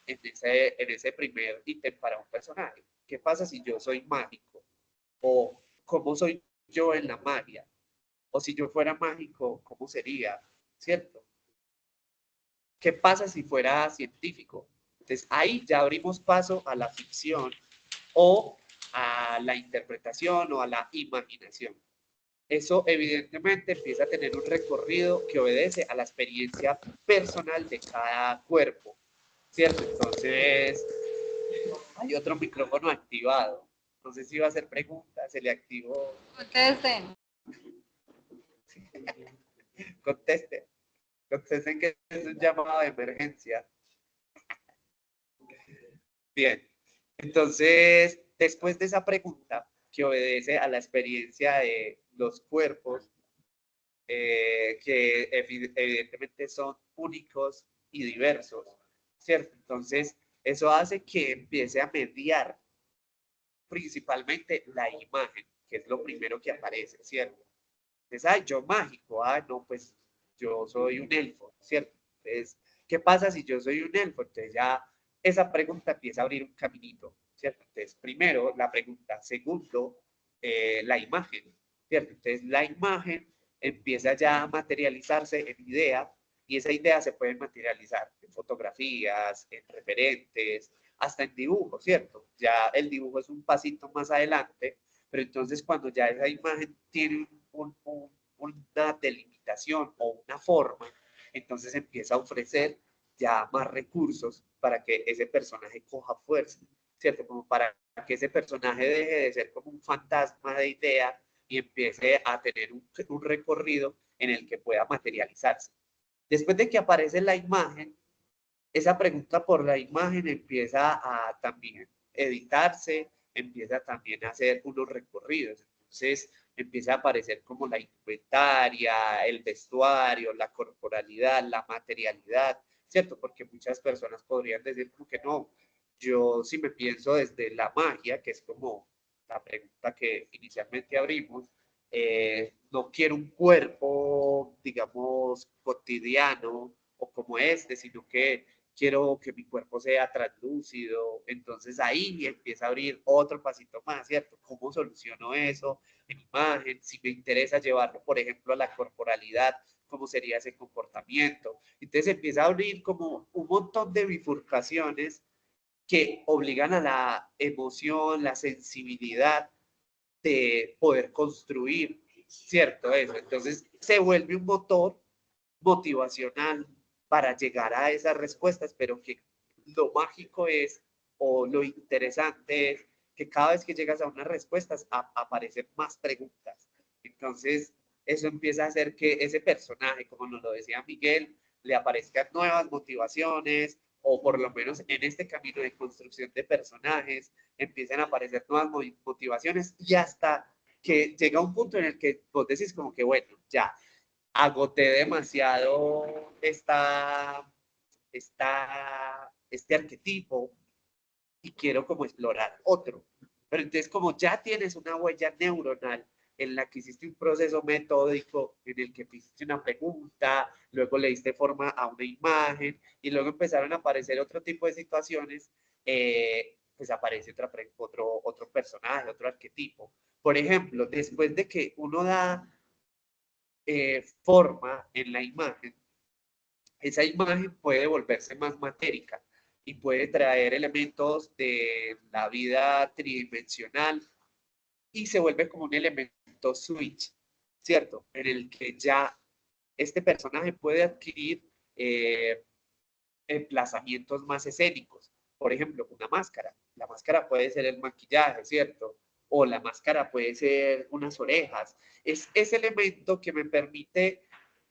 en ese primer ítem para un personaje. ¿Qué pasa si yo soy mágico? ¿O cómo soy yo en la magia? O si yo fuera mágico, ¿cómo sería? ¿Cierto? ¿Qué pasa si fuera científico? Entonces ahí ya abrimos paso a la ficción o a la interpretación o a la imaginación. Eso evidentemente empieza a tener un recorrido que obedece a la experiencia personal de cada cuerpo, ¿cierto? Entonces, hay otro micrófono activado. No sé si va a hacer preguntas, se le activó. Contesten. Conteste. Contesten que es un llamado de emergencia. Bien. Entonces, después de esa pregunta que obedece a la experiencia de los cuerpos, que evidentemente son únicos y diversos, ¿cierto? Entonces, Eso hace que empiece a mediar principalmente la imagen, que es lo primero que aparece, ¿cierto? Entonces, ay, yo mágico, no, pues yo soy un elfo, ¿cierto? Entonces, ¿qué pasa si yo soy un elfo? Entonces ya esa pregunta empieza a abrir un caminito, ¿cierto? Entonces, primero la pregunta, segundo, la imagen, ¿cierto? Entonces, la imagen empieza ya a materializarse en idea y esa idea se puede materializar en fotografías, en referentes, hasta en dibujo, ¿cierto? Ya el dibujo es un pasito más adelante, pero entonces cuando ya esa imagen tiene una delimitación o una forma, entonces empieza a ofrecer ya más recursos para que ese personaje coja fuerza, ¿cierto? Como para que ese personaje deje de ser como un fantasma de idea y empiece a tener un recorrido en el que pueda materializarse. Después de que aparece la imagen, esa pregunta por la imagen empieza a también editarse, empieza también a hacer unos recorridos. Entonces empieza a aparecer como la indumentaria, el vestuario, la corporalidad, la materialidad, ¿cierto? Porque muchas personas podrían decir como que no, yo sí me pienso desde la magia, que es como la pregunta que inicialmente abrimos, no quiero un cuerpo, digamos, cotidiano o como este, sino que quiero que mi cuerpo sea translúcido, entonces ahí empieza a abrir otro pasito más, ¿cierto? ¿Cómo soluciono eso en imagen? Si me interesa llevarlo, por ejemplo, a la corporalidad, ¿cómo sería ese comportamiento? Entonces empieza a abrir como un montón de bifurcaciones que obligan a la emoción, la sensibilidad de poder construir, ¿cierto? Eso. Entonces se vuelve un motor motivacional para llegar a esas respuestas, pero que lo mágico es, o lo interesante es, que cada vez que llegas a unas respuestas aparecen más preguntas. Entonces, eso empieza a hacer que ese personaje, como nos lo decía Miguel, le aparezcan nuevas motivaciones, o por lo menos en este camino de construcción de personajes, empiezan a aparecer nuevas motivaciones y hasta que llega un punto en el que vos decís como que, bueno, ya, agoté demasiado este arquetipo y quiero como explorar otro. Pero entonces como ya tienes una huella neuronal en la que hiciste un proceso metódico en el que hiciste una pregunta, luego le diste forma a una imagen y luego empezaron a aparecer otro tipo de situaciones, pues aparece otro personaje, otro arquetipo. Por ejemplo, después de que uno da forma en la imagen, esa imagen puede volverse más matérica y puede traer elementos de la vida tridimensional y se vuelve como un elemento switch, ¿cierto? En el que ya este personaje puede adquirir emplazamientos más escénicos. Por ejemplo, una máscara. La máscara puede ser el maquillaje, ¿cierto? O la máscara puede ser unas orejas. Es ese elemento que me permite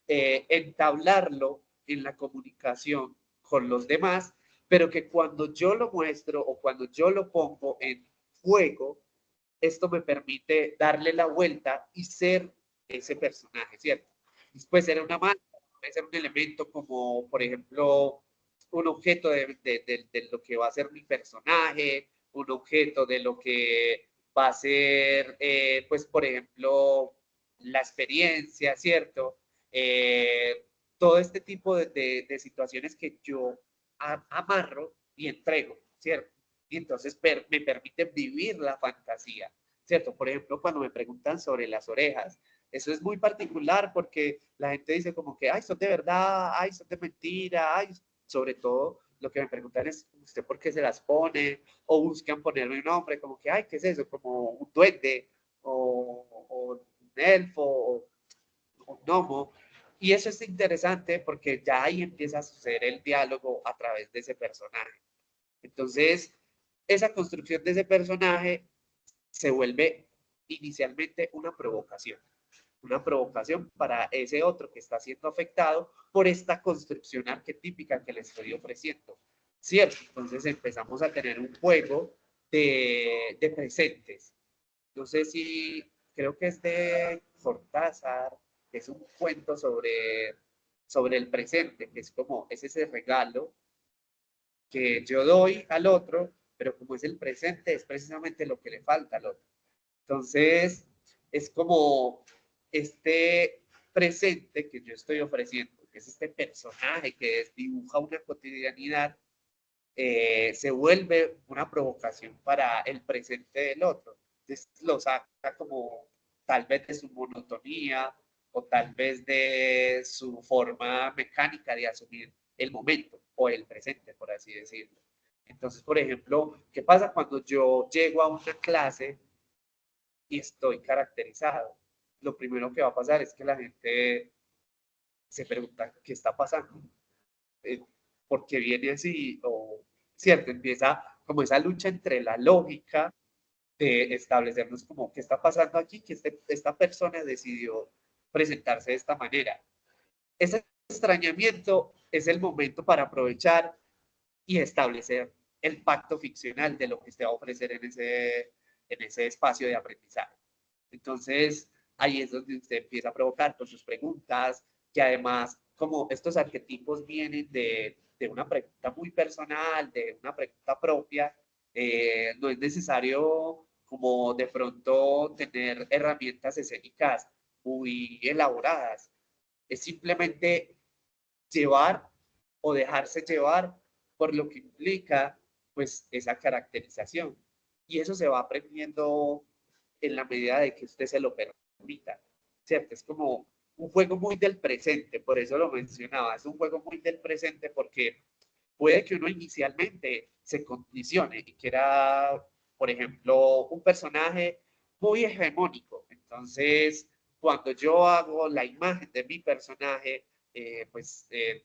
entablarlo en la comunicación con los demás, pero que cuando yo lo muestro o cuando yo lo pongo en juego, esto me permite darle la vuelta y ser ese personaje, ¿cierto? Puede ser una máscara, puede ser un elemento como, por ejemplo, un objeto de lo que va a ser mi personaje, un objeto de lo que va a ser, pues, por ejemplo, la experiencia, ¿cierto? Todo este tipo de situaciones que yo amarro y entrego, ¿cierto? Y entonces me permite vivir la fantasía, ¿cierto? Por ejemplo, cuando me preguntan sobre las orejas, eso es muy particular porque la gente dice como que, ay, son de verdad, ay, son de mentira, ay, sobre todo lo que me preguntan es, ¿usted por qué se las pone? O buscan ponerme un nombre, como que, ay, ¿qué es eso? Como un duende, o un elfo, o un gnomo. Y eso es interesante porque ya ahí empieza a suceder el diálogo a través de ese personaje. Entonces, esa construcción de ese personaje se vuelve inicialmente una provocación para ese otro que está siendo afectado por esta construcción arquetípica que le estoy ofreciendo, ¿cierto? Entonces empezamos a tener un juego de presentes. No sé si, creo que es de Cortázar, que es un cuento sobre el presente, que es como, es ese regalo que yo doy al otro, pero como es el presente, es precisamente lo que le falta al otro. Entonces, es como este presente que yo estoy ofreciendo, que es este personaje que dibuja una cotidianidad, se vuelve una provocación para el presente del otro. Entonces, lo saca como tal vez de su monotonía o tal vez de su forma mecánica de asumir el momento o el presente, por así decirlo. Entonces, por ejemplo, ¿qué pasa cuando yo llego a una clase y estoy caracterizado? Lo primero que va a pasar es que la gente se pregunta qué está pasando, por qué viene así, o cierto, empieza como esa lucha entre la lógica de establecernos como qué está pasando aquí, que esta persona decidió presentarse de esta manera. Ese extrañamiento es el momento para aprovechar y establecer el pacto ficcional de lo que se va a ofrecer en ese espacio de aprendizaje. Entonces, ahí es donde usted empieza a provocar con sus preguntas, que además, como estos arquetipos vienen de una pregunta muy personal, de una pregunta propia, no es necesario como de pronto tener herramientas escénicas muy elaboradas. Es simplemente llevar o dejarse llevar por lo que implica pues esa caracterización. Y eso se va aprendiendo en la medida de que usted se lo permita, ¿cierto? Es como un juego muy del presente, por eso lo mencionaba, es un juego muy del presente porque puede que uno inicialmente se condicione y quiera, por ejemplo, un personaje muy hegemónico. Entonces, cuando yo hago la imagen de mi personaje,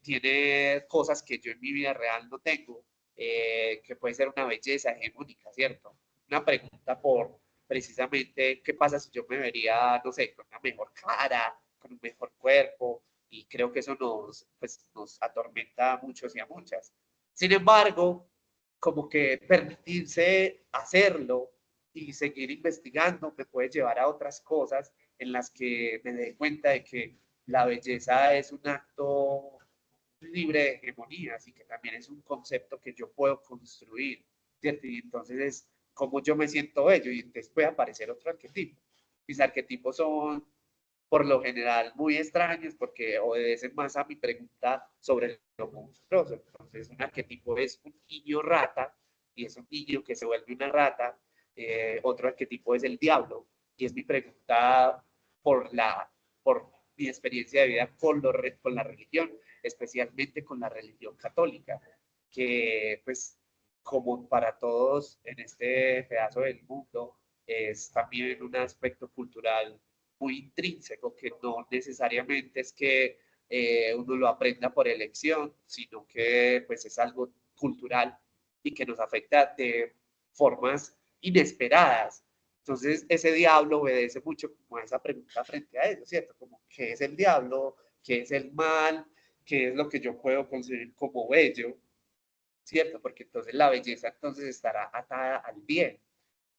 tiene cosas que yo en mi vida real no tengo, que puede ser una belleza hegemónica, ¿cierto? Una pregunta por precisamente qué pasa si yo me vería, no sé, con una mejor cara, con un mejor cuerpo, y creo que eso nos atormenta a muchos y a muchas. Sin embargo, como que permitirse hacerlo y seguir investigando me puede llevar a otras cosas en las que me dé cuenta de que la belleza es un acto libre de hegemonías y que también es un concepto que yo puedo construir, ¿cierto? Y entonces es como yo me siento bello y entonces puede aparecer otro arquetipo. Mis arquetipos son por lo general muy extraños porque obedecen más a mi pregunta sobre lo monstruoso. Entonces, un arquetipo es un niño rata y es un niño que se vuelve una rata. Otro arquetipo es el diablo y es mi pregunta por mi experiencia de vida con la religión, especialmente con la religión católica, que pues como para todos en este pedazo del mundo es también un aspecto cultural muy intrínseco, que no necesariamente es que uno lo aprenda por elección, sino que pues es algo cultural y que nos afecta de formas inesperadas. Entonces, ese diablo obedece mucho como a esa pregunta frente a eso, ¿cierto? Como, ¿qué es el diablo? ¿Qué es el mal? ¿Qué es lo que yo puedo concebir como bello? ¿Cierto? Porque entonces la belleza entonces estará atada al bien.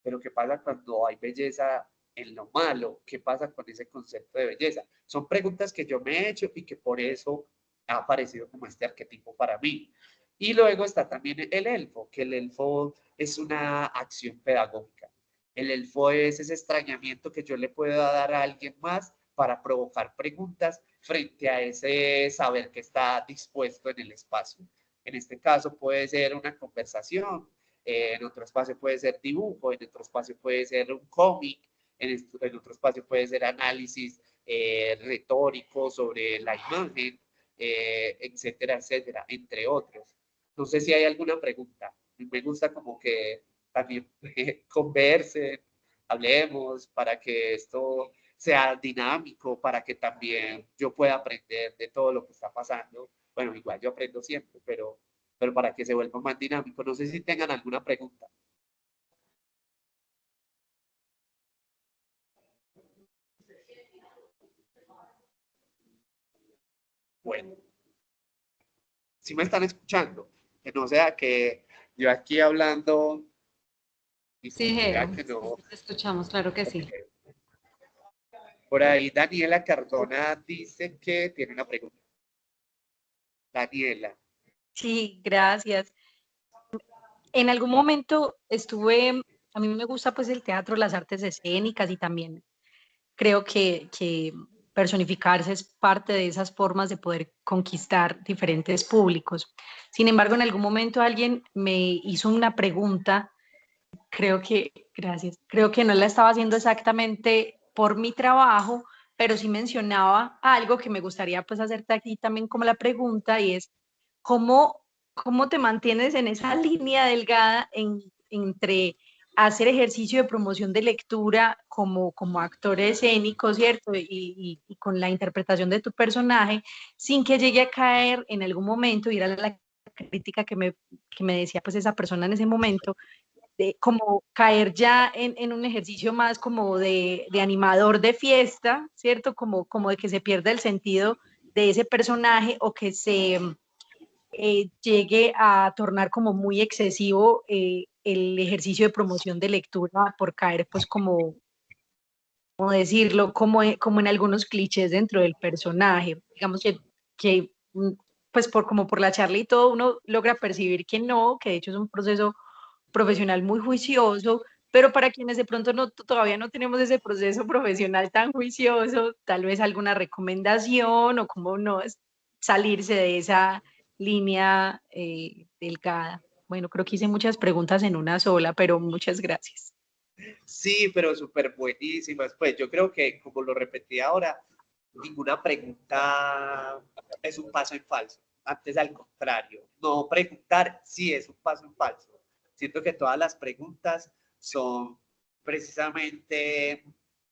Pero ¿qué pasa cuando hay belleza en lo malo? ¿Qué pasa con ese concepto de belleza? Son preguntas que yo me he hecho y que por eso ha aparecido como este arquetipo para mí. Y luego está también el elfo, que el elfo es una acción pedagógica. El elfo es ese extrañamiento que yo le puedo dar a alguien más para provocar preguntas frente a ese saber que está dispuesto en el espacio. En este caso puede ser una conversación, en otro espacio puede ser dibujo, en otro espacio puede ser un cómic, en otro espacio puede ser análisis retórico sobre la imagen, etcétera, etcétera, entre otros. No sé si hay alguna pregunta. Me gusta como que también conversen, hablemos para que esto sea dinámico, para que también yo pueda aprender de todo lo que está pasando. Bueno, igual yo aprendo siempre, pero para que se vuelva más dinámico. No sé si tengan alguna pregunta. Bueno, si me están escuchando, que no sea que yo aquí hablando y Sí, sea Geo, que no. te escuchamos, claro que sí. Por ahí Daniela Cardona dice que tiene una pregunta. Daniela. Sí, gracias. En algún momento estuve, a mí me gusta pues el teatro, las artes escénicas y también creo que personificarse es parte de esas formas de poder conquistar diferentes públicos. Sin embargo, en algún momento alguien me hizo una pregunta, gracias, creo que no la estaba haciendo exactamente por mi trabajo, pero sí mencionaba algo que me gustaría pues hacerte aquí también como la pregunta y es, ¿cómo te mantienes en esa línea delgada entre hacer ejercicio de promoción de lectura como actor escénico, ¿cierto? Y con la interpretación de tu personaje, sin que llegue a caer en algún momento, y era la crítica que me decía pues esa persona en ese momento, de como caer ya en un ejercicio más como de animador de fiesta, ¿cierto? Como de que se pierda el sentido de ese personaje o que se llegue a tornar como muy excesivo el ejercicio de promoción de lectura por caer pues como decirlo, como en algunos clichés dentro del personaje. Digamos que pues como por la charla y todo, uno logra percibir que no, que de hecho es un proceso profesional muy juicioso, pero para quienes de pronto todavía no tenemos ese proceso profesional tan juicioso, tal vez alguna recomendación o cómo no salirse de esa línea delgada. Bueno, creo que hice muchas preguntas en una sola, pero muchas gracias. Sí, pero súper buenísimas. Pues yo creo que, como lo repetí ahora, ninguna pregunta es un paso en falso. Antes, al contrario, no preguntar sí es un paso en falso. Siento que todas las preguntas son precisamente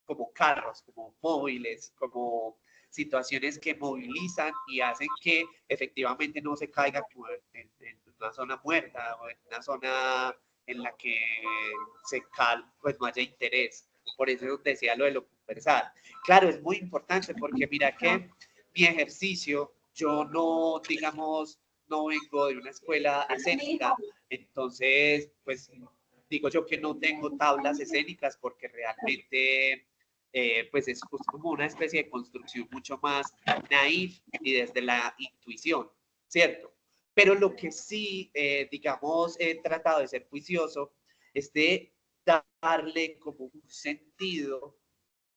como carros, como móviles, como situaciones que movilizan y hacen que efectivamente no se caiga en una zona muerta o en una zona en la que pues no haya interés. Por eso decía lo de lo conversar. Claro, es muy importante porque mira que mi ejercicio, yo no, digamos, no vengo de una escuela escénica, entonces, pues digo yo que no tengo tablas escénicas porque realmente pues es como una especie de construcción mucho más naif y desde la intuición, ¿cierto? Pero lo que sí, digamos, he tratado de ser juicioso es de darle como un sentido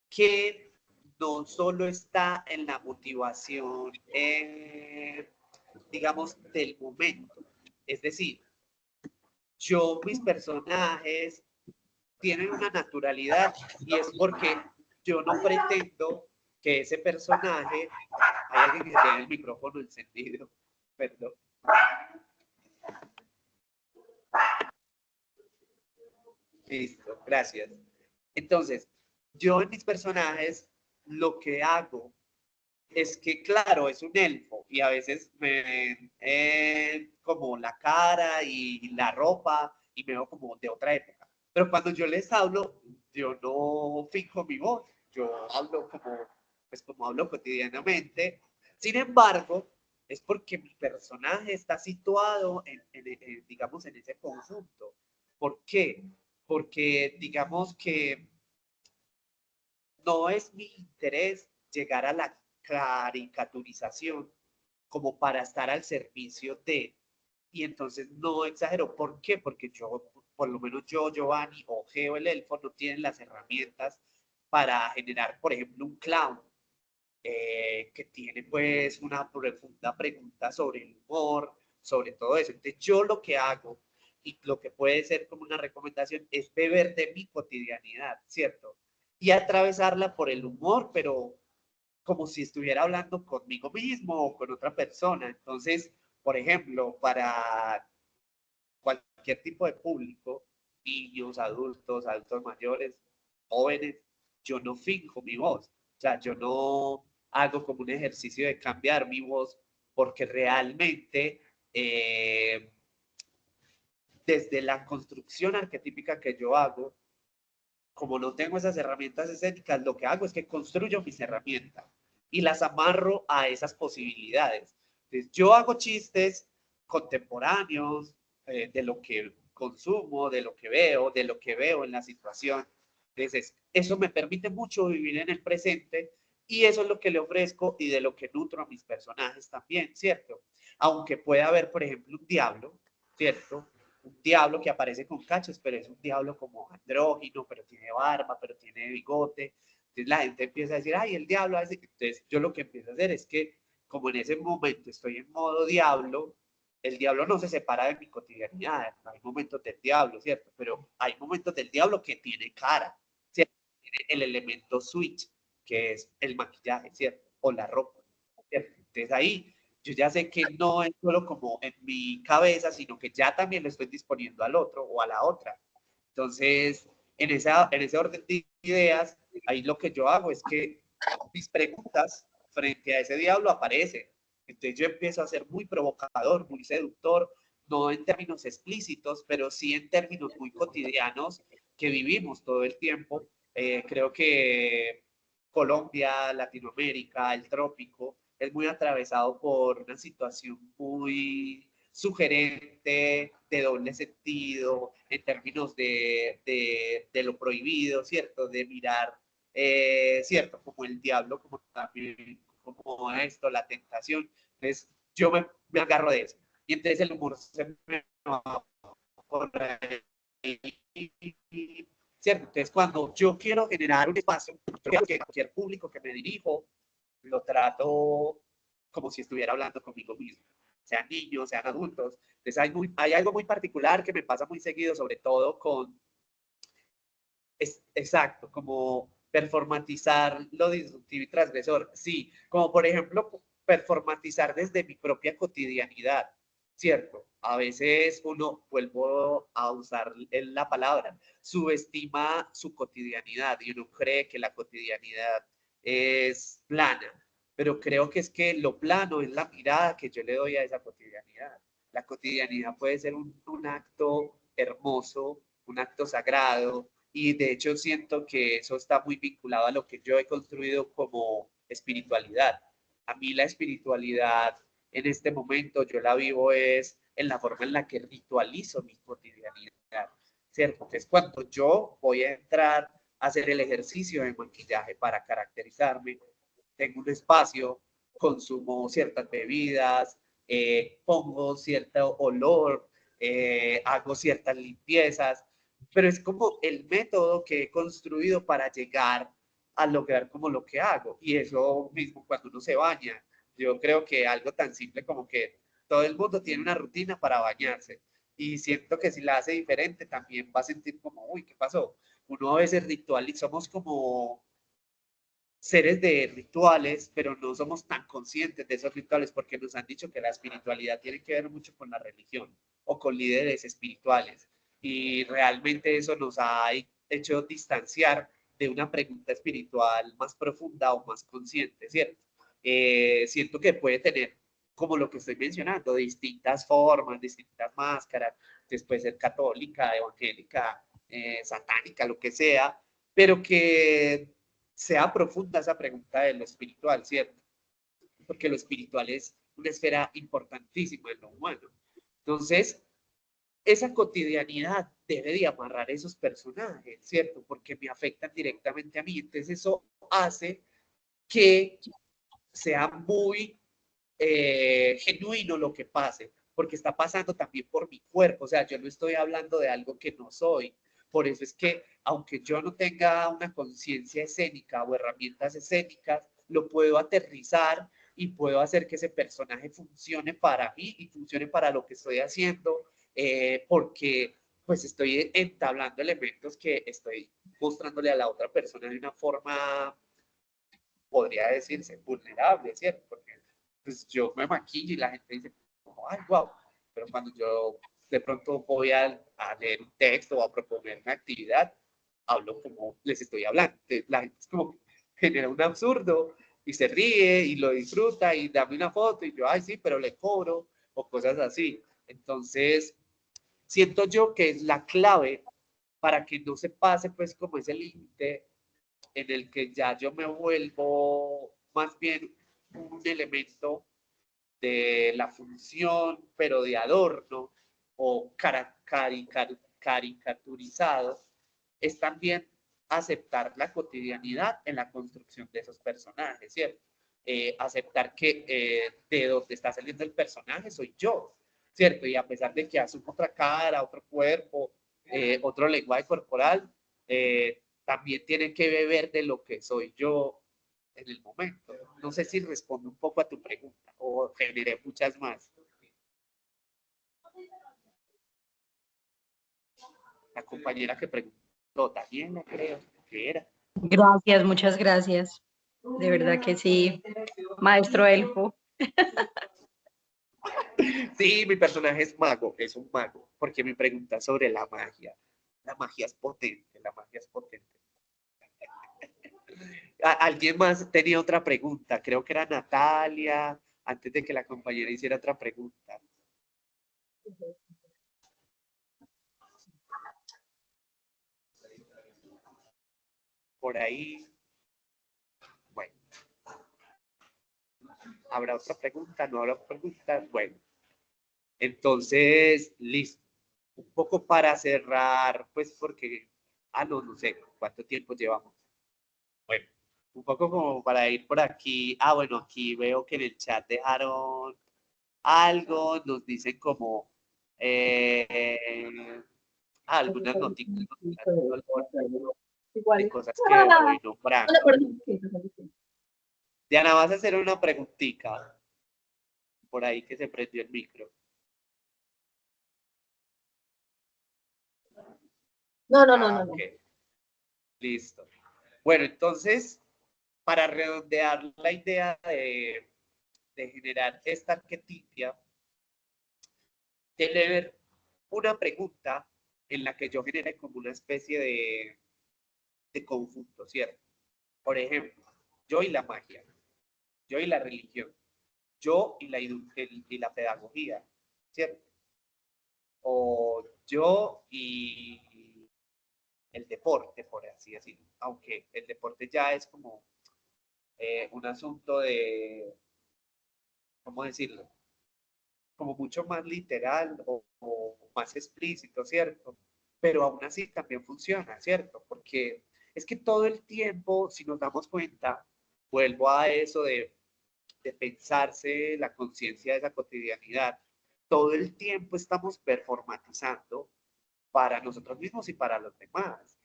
que no solo está en la motivación, digamos, del momento. Es decir, mis personajes tienen una naturalidad y es porque yo no pretendo que ese personaje, hay alguien que tiene el micrófono encendido, perdón. Listo, gracias. Entonces, yo en mis personajes lo que hago es que, claro, es un elfo y a veces me ven como la cara y la ropa y me veo como de otra época. Pero cuando yo les hablo, yo no fijo mi voz, yo hablo pues como hablo cotidianamente. Sin embargo, es porque mi personaje está situado digamos, en ese conjunto. ¿Por qué? Porque digamos que no es mi interés llegar a la caricaturización como para estar al servicio de, y entonces no exagero. ¿Por qué? Porque yo, por lo menos yo, Giovanni o Geo el elfo, no tienen las herramientas para generar, por ejemplo, un clown que tiene pues una profunda pregunta sobre el humor, sobre todo eso. Entonces yo lo que hago y lo que puede ser como una recomendación es beber de mi cotidianidad, ¿cierto? Y atravesarla por el humor, pero como si estuviera hablando conmigo mismo o con otra persona. Entonces, por ejemplo, para cualquier tipo de público, niños, adultos mayores, jóvenes, yo no finjo mi voz. O sea, yo no hago como un ejercicio de cambiar mi voz porque realmente desde la construcción arquetípica que yo hago, como no tengo esas herramientas escénicas, lo que hago es que construyo mis herramientas y las amarro a esas posibilidades. Entonces, yo hago chistes contemporáneos de lo que consumo, de lo que veo en la situación. Entonces, eso me permite mucho vivir en el presente y eso es lo que le ofrezco y de lo que nutro a mis personajes también, ¿cierto? Aunque pueda haber, por ejemplo, un diablo, ¿cierto? un diablo que aparece con cachos, pero es un diablo como andrógino, pero tiene barba, pero tiene bigote. Entonces la gente empieza a decir, ay, el diablo. Entonces yo lo que empiezo a hacer es que, como en ese momento estoy en modo diablo, el diablo no se separa de mi cotidianidad. Hay momentos del diablo, ¿cierto? Pero hay momentos del diablo que tiene cara, ¿cierto? Tiene el elemento switch, que es el maquillaje, ¿cierto? O la ropa, ¿cierto? Entonces ahí yo ya sé que no es solo como en mi cabeza, sino que ya también lo estoy disponiendo al otro o a la otra. Entonces, en ese orden de ideas, ahí lo que yo hago es que mis preguntas frente a ese diablo aparecen. Entonces yo empiezo a ser muy provocador, muy seductor, no en términos explícitos, pero sí en términos muy cotidianos que vivimos todo el tiempo. Creo que Colombia, Latinoamérica, el trópico, es muy atravesado por una situación muy sugerente, de doble sentido, en términos de lo prohibido, ¿cierto? De mirar, ¿cierto? Como el diablo, como también, como esto, la tentación. Entonces, yo me agarro de eso. Y entonces el humor se me va por ahí, ¿cierto? Entonces, cuando yo quiero generar un espacio, que cualquier público que me dirijo, lo trato como si estuviera hablando conmigo mismo, sean niños, sean adultos. Entonces hay algo muy particular que me pasa muy seguido, sobre todo con, exacto, como performatizar lo disruptivo y transgresor. Sí, como por ejemplo, performatizar desde mi propia cotidianidad, ¿cierto? A veces uno, vuelvo a usar la palabra, subestima su cotidianidad y uno cree que la cotidianidad es plana, pero creo que es que lo plano es la mirada que yo le doy a esa cotidianidad. La cotidianidad puede ser un acto hermoso, un acto sagrado, y de hecho siento que eso está muy vinculado a lo que yo he construido como espiritualidad. A mí la espiritualidad en este momento yo la vivo es en la forma en la que ritualizo mi cotidianidad, ¿cierto? Entonces cuando yo voy a entrar a hacer el ejercicio de maquillaje para caracterizarme, tengo un espacio, consumo ciertas bebidas, pongo cierto olor, hago ciertas limpiezas, pero es como el método que he construido para llegar a lograr como lo que hago. Y eso mismo cuando uno se baña, yo creo que algo tan simple como que todo el mundo tiene una rutina para bañarse. Y siento que si la hace diferente también va a sentir como, uy, ¿qué pasó? Uno a veces somos como seres de rituales, pero no somos tan conscientes de esos rituales porque nos han dicho que la espiritualidad tiene que ver mucho con la religión o con líderes espirituales. Y realmente eso nos ha hecho distanciar de una pregunta espiritual más profunda o más consciente, ¿cierto? Siento que puede tener, como lo que estoy mencionando, distintas formas, distintas máscaras, entonces puede ser católica, evangélica, satánica, lo que sea, pero que sea profunda esa pregunta de lo espiritual, ¿cierto? Porque lo espiritual es una esfera importantísima en lo humano. Entonces, esa cotidianidad debe de amarrar esos personajes, ¿cierto? Porque me afectan directamente a mí. Entonces, eso hace que sea muy genuino lo que pase, porque está pasando también por mi cuerpo. O sea, yo no estoy hablando de algo que no soy. Por eso es que, aunque yo no tenga una conciencia escénica o herramientas escénicas, lo puedo aterrizar y puedo hacer que ese personaje funcione para mí y funcione para lo que estoy haciendo, porque pues estoy entablando elementos que estoy mostrándole a la otra persona de una forma, podría decirse, vulnerable, ¿cierto? Porque pues, yo me maquillo y la gente dice, ay, wow, pero cuando yo de pronto voy a leer un texto o a proponer una actividad, hablo como les estoy hablando. La gente es como genera un absurdo y se ríe y lo disfruta y dame una foto y yo, ay, sí, pero le cobro o cosas así. Entonces, siento yo que es la clave para que no se pase pues como ese límite en el que ya yo me vuelvo más bien un elemento de la función, pero de adorno o caricaturizado, es también aceptar la cotidianidad en la construcción de esos personajes, ¿cierto? Aceptar que de donde está saliendo el personaje soy yo, ¿cierto? Y a pesar de que asumo otra cara, otro cuerpo, otro lenguaje corporal, también tiene que beber de lo que soy yo en el momento. No sé si respondo un poco a tu pregunta o generé muchas más. La compañera que preguntó, Daniela, creo que era. Gracias, muchas gracias. De verdad que sí, maestro Elfo. Sí, mi personaje es mago, es un mago, porque me pregunta sobre la magia. La magia es potente, la magia es potente. Alguien más tenía otra pregunta, creo que era Natalia, antes de que la compañera hiciera otra pregunta. Por ahí. Bueno. ¿Habrá otra pregunta? ¿No habrá pregunta? Bueno. Entonces, listo. Un poco para cerrar, pues porque, no sé cuánto tiempo llevamos. Bueno, un poco como para ir por aquí. Bueno, aquí veo que en el chat dejaron algo, nos dicen como algunas noticias de cosas que voy nombrando. Diana, vas a hacer una preguntita por ahí que se prendió el micro. No. Okay. Listo. Bueno, entonces, para redondear la idea de generar esta arquetipia, tener una pregunta en la que yo genere como una especie de conjunto, ¿cierto? Por ejemplo, yo y la magia, yo y la religión, yo y la pedagogía, ¿cierto? O yo y el deporte, por así decirlo, aunque el deporte ya es como un asunto de, ¿cómo decirlo? Como mucho más literal o más explícito, ¿cierto? Pero aún así también funciona, ¿cierto? Porque es que todo el tiempo, si nos damos cuenta, vuelvo a eso de pensarse la conciencia de la cotidianidad, todo el tiempo estamos performatizando para nosotros mismos y para los demás.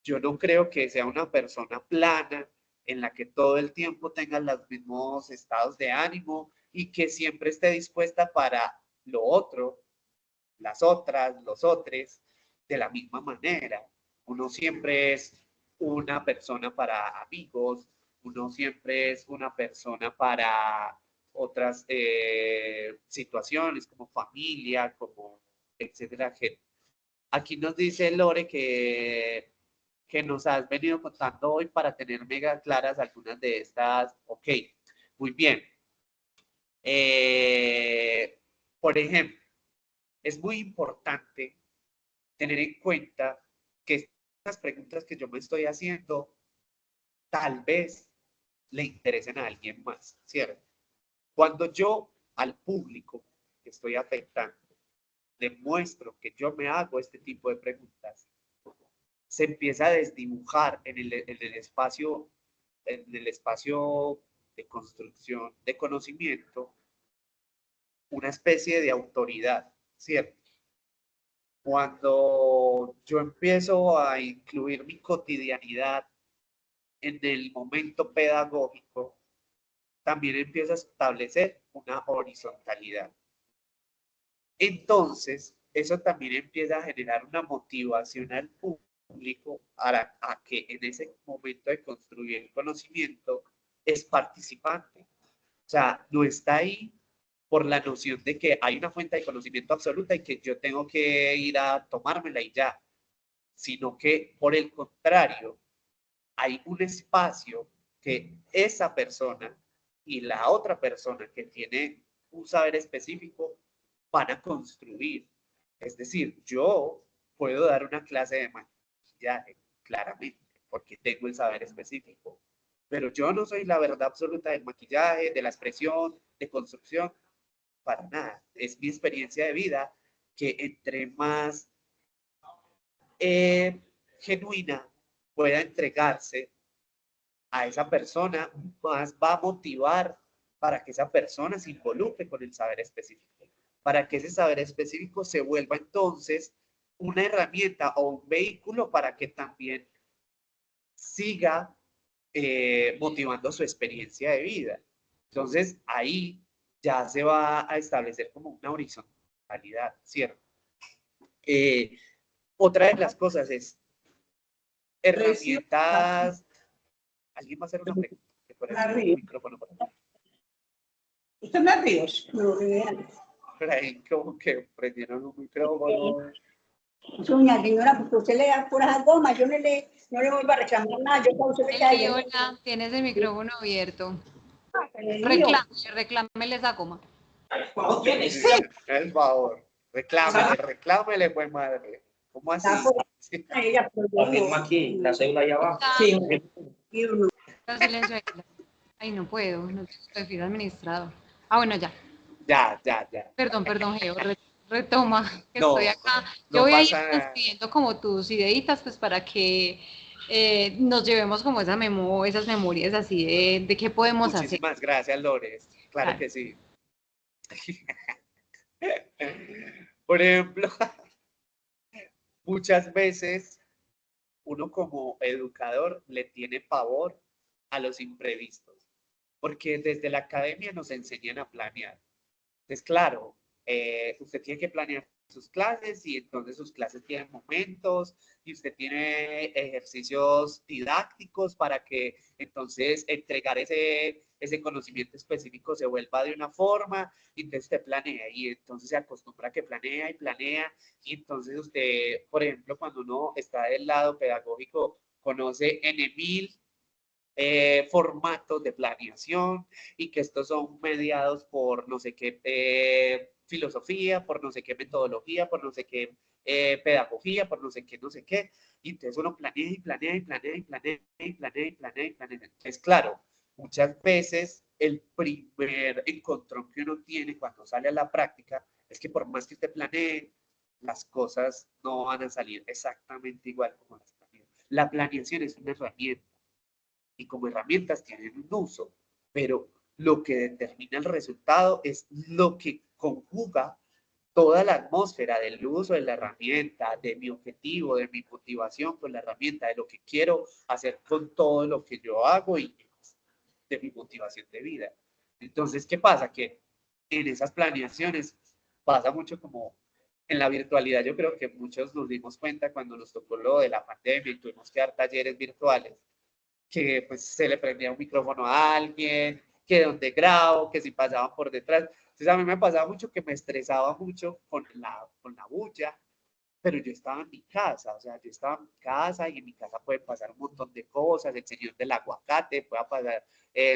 Yo no creo que sea una persona plana en la que todo el tiempo tenga los mismos estados de ánimo y que siempre esté dispuesta para lo otro, las otras, los otros, de la misma manera. Uno siempre es una persona para amigos, uno siempre es una persona para otras situaciones como familia, como etcétera. Aquí nos dice Lore que nos has venido contando hoy para tener mega claras algunas de estas. Ok, muy bien. Por ejemplo, es muy importante tener en cuenta que estas preguntas que yo me estoy haciendo tal vez le interesen a alguien más, ¿cierto? Cuando yo al público que estoy afectando demuestro que yo me hago este tipo de preguntas, se empieza a desdibujar en el espacio de construcción de conocimiento una especie de autoridad, ¿cierto? Cuando yo empiezo a incluir mi cotidianidad en el momento pedagógico, también empiezo a establecer una horizontalidad. Entonces, eso también empieza a generar una motivación al público a que en ese momento de construir el conocimiento es participante. O sea, no está ahí por la noción de que hay una fuente de conocimiento absoluta y que yo tengo que ir a tomármela y ya, sino que por el contrario, hay un espacio que esa persona y la otra persona que tiene un saber específico van a construir. Es decir, yo puedo dar una clase de maquillaje, claramente, porque tengo el saber específico, pero yo no soy la verdad absoluta del maquillaje, de la expresión, de construcción, para nada. Es mi experiencia de vida que entre más genuina pueda entregarse a esa persona, más va a motivar para que esa persona se involucre con el saber específico, para que ese saber específico se vuelva entonces una herramienta o un vehículo para que también siga motivando su experiencia de vida. Entonces, ahí ya se va a establecer como una horizontalidad, ¿cierto? Otra de las cosas es herramientas. ¿Alguien va a hacer una pregunta? Por el micrófono, por favor. ¿Usted me ríos? No, Por ahí como que prendieron un micrófono. Doña señora, porque usted le da por esas gomas, yo no le vuelvo a reclamar nada, yo para usted le cae. Hola, tienes el micrófono abierto. Reclámele esa goma. El favor, reclámele, pues madre. ¿Cómo así? La firma aquí, la cédula allá abajo. Sí. Silencio ahí. Ay, no puedo, no prefiero administrador. Ah, bueno, ya. Ya. Perdón, Geo, retoma, que No, estoy acá. no Yo voy a ir pasa nada. escribiendo como tus ideitas, pues para que nos llevemos como esas memorias así de qué podemos hacer. Muchísimas gracias, Lores. Claro que sí. Por ejemplo, muchas veces uno como educador le tiene pavor a los imprevistos, porque desde la academia nos enseñan a planear. Entonces, claro, usted tiene que planear sus clases y entonces sus clases tienen momentos y usted tiene ejercicios didácticos para que entonces entregar ese conocimiento específico se vuelva de una forma y entonces usted planea y entonces se acostumbra a que planea y entonces usted, por ejemplo, cuando uno está del lado pedagógico, conoce N mil formatos de planeación y que estos son mediados por no sé qué filosofía, por no sé qué metodología, por no sé qué pedagogía, por no sé qué. Y entonces uno planea y planea y planea y planea y planea y planea y planea. Entonces, claro, muchas veces el primer encontrón que uno tiene cuando sale a la práctica es que por más que usted planee, las cosas no van a salir exactamente igual como las planeó. La planeación es una herramienta y como herramientas tienen un uso, pero lo que determina el resultado es lo que conjuga toda la atmósfera del uso de la herramienta, de mi objetivo, de mi motivación con la herramienta, de lo que quiero hacer con todo lo que yo hago y de mi motivación de vida. Entonces, ¿qué pasa? Que en esas planeaciones pasa mucho como en la virtualidad. Yo creo que muchos nos dimos cuenta cuando nos tocó lo de la pandemia y tuvimos que dar talleres virtuales, que pues se le prendía un micrófono a alguien, que donde grabo, que si pasaban por detrás. Entonces a mí me pasaba mucho que me estresaba mucho con la bulla, pero yo estaba en mi casa, o sea, yo estaba en mi casa y en mi casa pueden pasar un montón de cosas, el señor del aguacate, puede pasar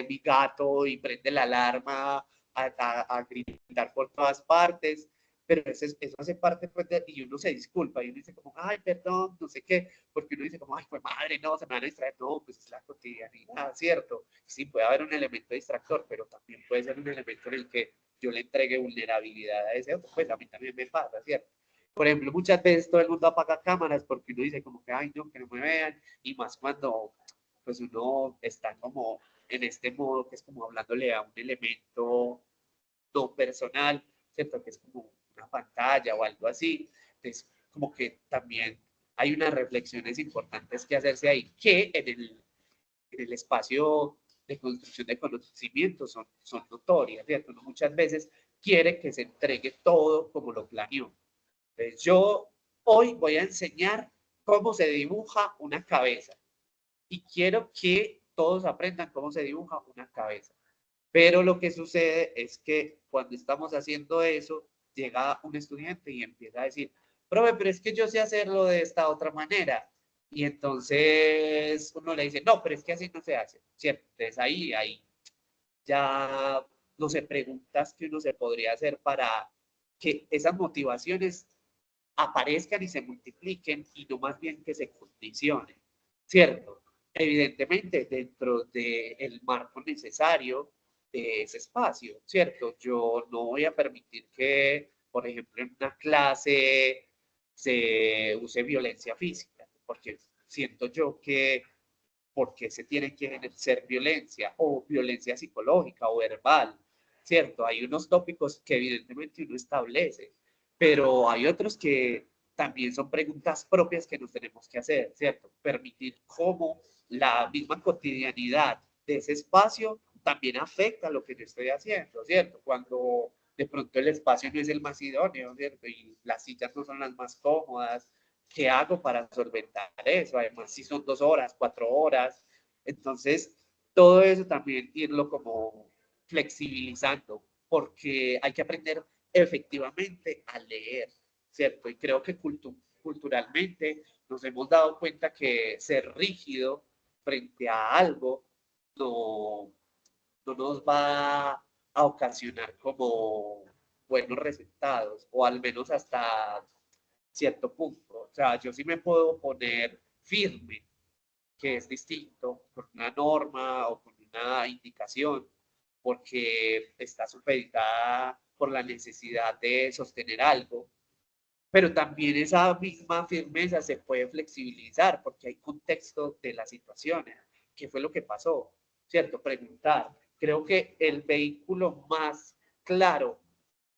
mi gato y prende la alarma a gritar por todas partes, pero eso hace parte pues, y uno se disculpa y uno dice como, ay, perdón, no sé qué, porque uno dice como, ay, pues madre, no, se me van a distraer, no, pues es la cotidianidad, ¿cierto? Sí, puede haber un elemento distractor, pero también puede ser un elemento en el que yo le entregue vulnerabilidad a ese otro, pues a mí también me pasa, ¿cierto? Por ejemplo, muchas veces todo el mundo apaga cámaras porque uno dice como que, ay, no, que no me vean, y más cuando pues uno está como en este modo que es como hablándole a un elemento no personal, ¿cierto? Que es como una pantalla o algo así. Entonces, como que también hay unas reflexiones importantes que hacerse ahí, que en el espacio de construcción de conocimiento son notorias, ¿cierto? Uno muchas veces quiere que se entregue todo como lo planeó. Entonces, yo hoy voy a enseñar cómo se dibuja una cabeza y quiero que todos aprendan cómo se dibuja una cabeza. Pero lo que sucede es que cuando estamos haciendo eso, llega un estudiante y empieza a decir, profe, pero es que yo sé hacerlo de esta otra manera. Y entonces uno le dice, no, pero es que así no se hace, ¿cierto? Entonces ahí ya, no sé, preguntas que uno se podría hacer para que esas motivaciones aparezcan y se multipliquen y no más bien que se condicionen, ¿cierto? Evidentemente dentro del marco necesario de ese espacio, ¿cierto? Yo no voy a permitir que, por ejemplo, en una clase se use violencia física, porque siento yo que por qué se tiene que ejercer violencia o violencia psicológica o verbal, ¿cierto? Hay unos tópicos que evidentemente uno establece, pero hay otros que también son preguntas propias que nos tenemos que hacer, ¿cierto? Permitir cómo la misma cotidianidad de ese espacio también afecta lo que yo estoy haciendo, ¿cierto? Cuando de pronto el espacio no es el más idóneo, ¿cierto? Y las sillas no son las más cómodas. ¿Qué hago para solventar eso? Además, si son 2 horas, 4 horas. Entonces, todo eso también irlo como flexibilizando, porque hay que aprender efectivamente a leer, ¿cierto? Y creo que culturalmente nos hemos dado cuenta que ser rígido frente a algo no, no nos va a ocasionar como buenos resultados, o al menos hasta cierto punto. O sea, yo sí me puedo poner firme, que es distinto, con una norma o con una indicación, porque está supeditada por la necesidad de sostener algo, pero también esa misma firmeza se puede flexibilizar porque hay contexto de las situaciones. ¿Qué fue lo que pasó? ¿Cierto? Preguntar. Creo que el vehículo más claro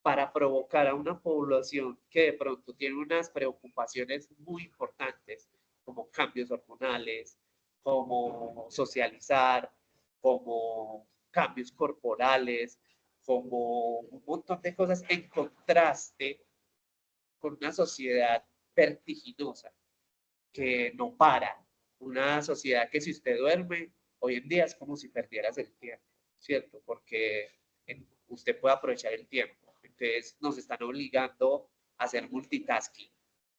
para provocar a una población que de pronto tiene unas preocupaciones muy importantes, como cambios hormonales, como socializar, como cambios corporales, como un montón de cosas en contraste con una sociedad vertiginosa que no para, una sociedad que si usted duerme, hoy en día es como si perdieras el tiempo, ¿cierto? Porque usted puede aprovechar el tiempo. Entonces nos están obligando a hacer multitasking.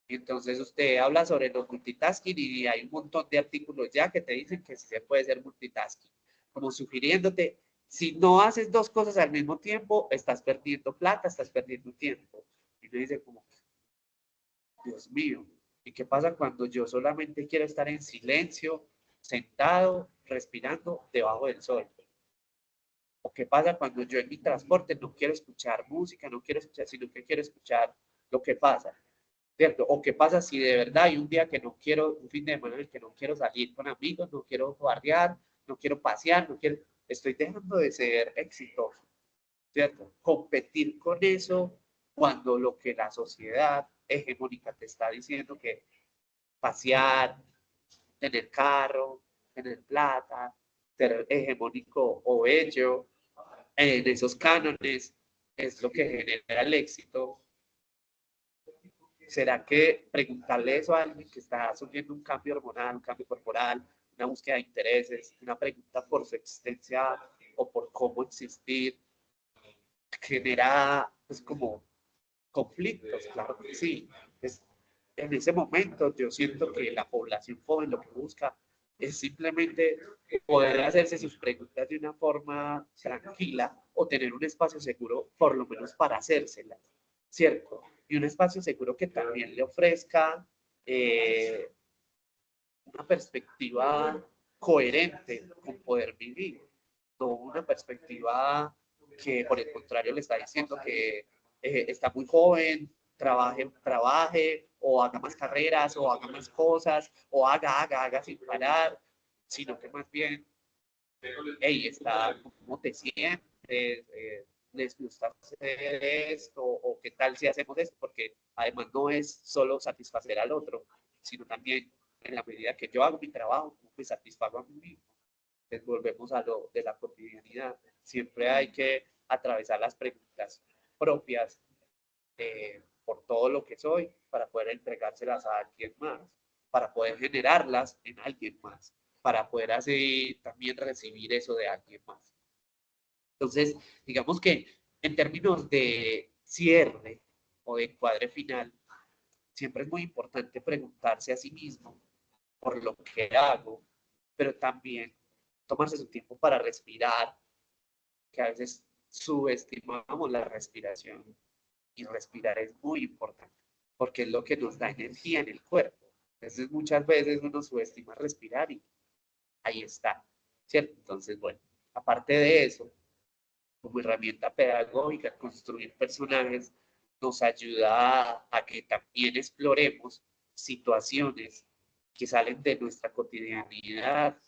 Entonces usted habla sobre los multitasking y hay un montón de artículos ya que te dicen que sí se puede hacer multitasking, como sugiriéndote, si no haces 2 cosas al mismo tiempo, estás perdiendo plata, estás perdiendo tiempo. Y uno dice como, Dios mío, ¿y qué pasa cuando yo solamente quiero estar en silencio, sentado, respirando debajo del sol? ¿O qué pasa cuando yo en mi transporte no quiero escuchar música, no quiero escuchar, sino que quiero escuchar lo que pasa? ¿Cierto? ¿O qué pasa si de verdad hay un día que no quiero, un fin de semana en el que no quiero salir con amigos, no quiero barrear, no quiero pasear, no quiero, estoy dejando de ser exitoso, ¿cierto? Competir con eso cuando lo que la sociedad hegemónica te está diciendo que pasear, tener carro, tener plata, ser hegemónico o bello, en esos cánones es lo que genera el éxito. ¿Será que preguntarle eso a alguien que está sufriendo un cambio hormonal, un cambio corporal, una búsqueda de intereses, una pregunta por su existencia o por cómo existir, genera pues como conflictos? Claro que sí. En ese momento yo siento que la población joven lo que busca es simplemente poder hacerse sus preguntas de una forma tranquila o tener un espacio seguro, por lo menos para hacérselas, ¿cierto? Y un espacio seguro que también le ofrezca una perspectiva coherente con poder vivir, no una perspectiva que por el contrario le está diciendo que está muy joven, trabaje, o haga más carreras, o haga más cosas, o haga sin parar, sino que más bien, hey, ¿cómo te sientes? ¿Les gusta hacer esto? ¿O qué tal si hacemos esto? Porque además no es solo satisfacer al otro, sino también en la medida que yo hago mi trabajo, me satisfago a mí mismo. Entonces volvemos a lo de la cotidianidad. Siempre hay que atravesar las preguntas propias por todo lo que soy para poder entregárselas a alguien más, para poder generarlas en alguien más, para poder así también recibir eso de alguien más. Entonces, digamos que en términos de cierre o de encuadre final, siempre es muy importante preguntarse a sí mismo por lo que hago, pero también tomarse su tiempo para respirar, que a veces subestimamos la respiración, y respirar es muy importante porque es lo que nos da energía en el cuerpo. Entonces muchas veces uno subestima respirar y ahí está, ¿cierto? Entonces, bueno, aparte de eso, como herramienta pedagógica, construir personajes nos ayuda a que también exploremos situaciones que salen de nuestra cotidianidad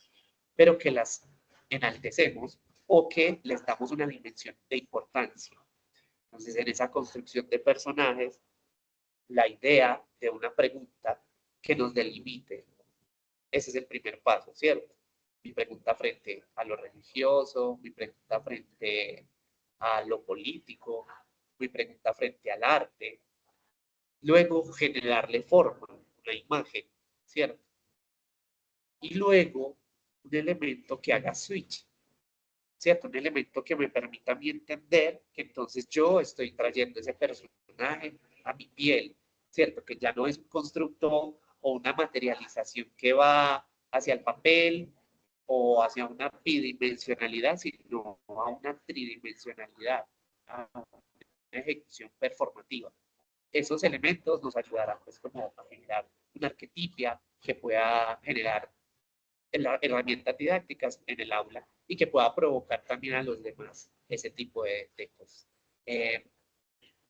pero que las enaltecemos o que les damos una dimensión de importancia. Entonces, en esa construcción de personajes, la idea de una pregunta que nos delimite, ese es el primer paso, ¿cierto? Mi pregunta frente a lo religioso, mi pregunta frente a lo político, mi pregunta frente al arte. Luego, generarle forma, una imagen, ¿cierto? Y luego, un elemento que haga switch, ¿cierto? Un elemento que me permita a mí entender que entonces yo estoy trayendo ese personaje a mi piel, ¿cierto? Que ya no es un constructo o una materialización que va hacia el papel o hacia una bidimensionalidad, sino a una tridimensionalidad, a una ejecución performativa. Esos elementos nos ayudarán pues como a generar una arquetipia que pueda generar herramientas didácticas en el aula y que pueda provocar también a los demás ese tipo de cosas.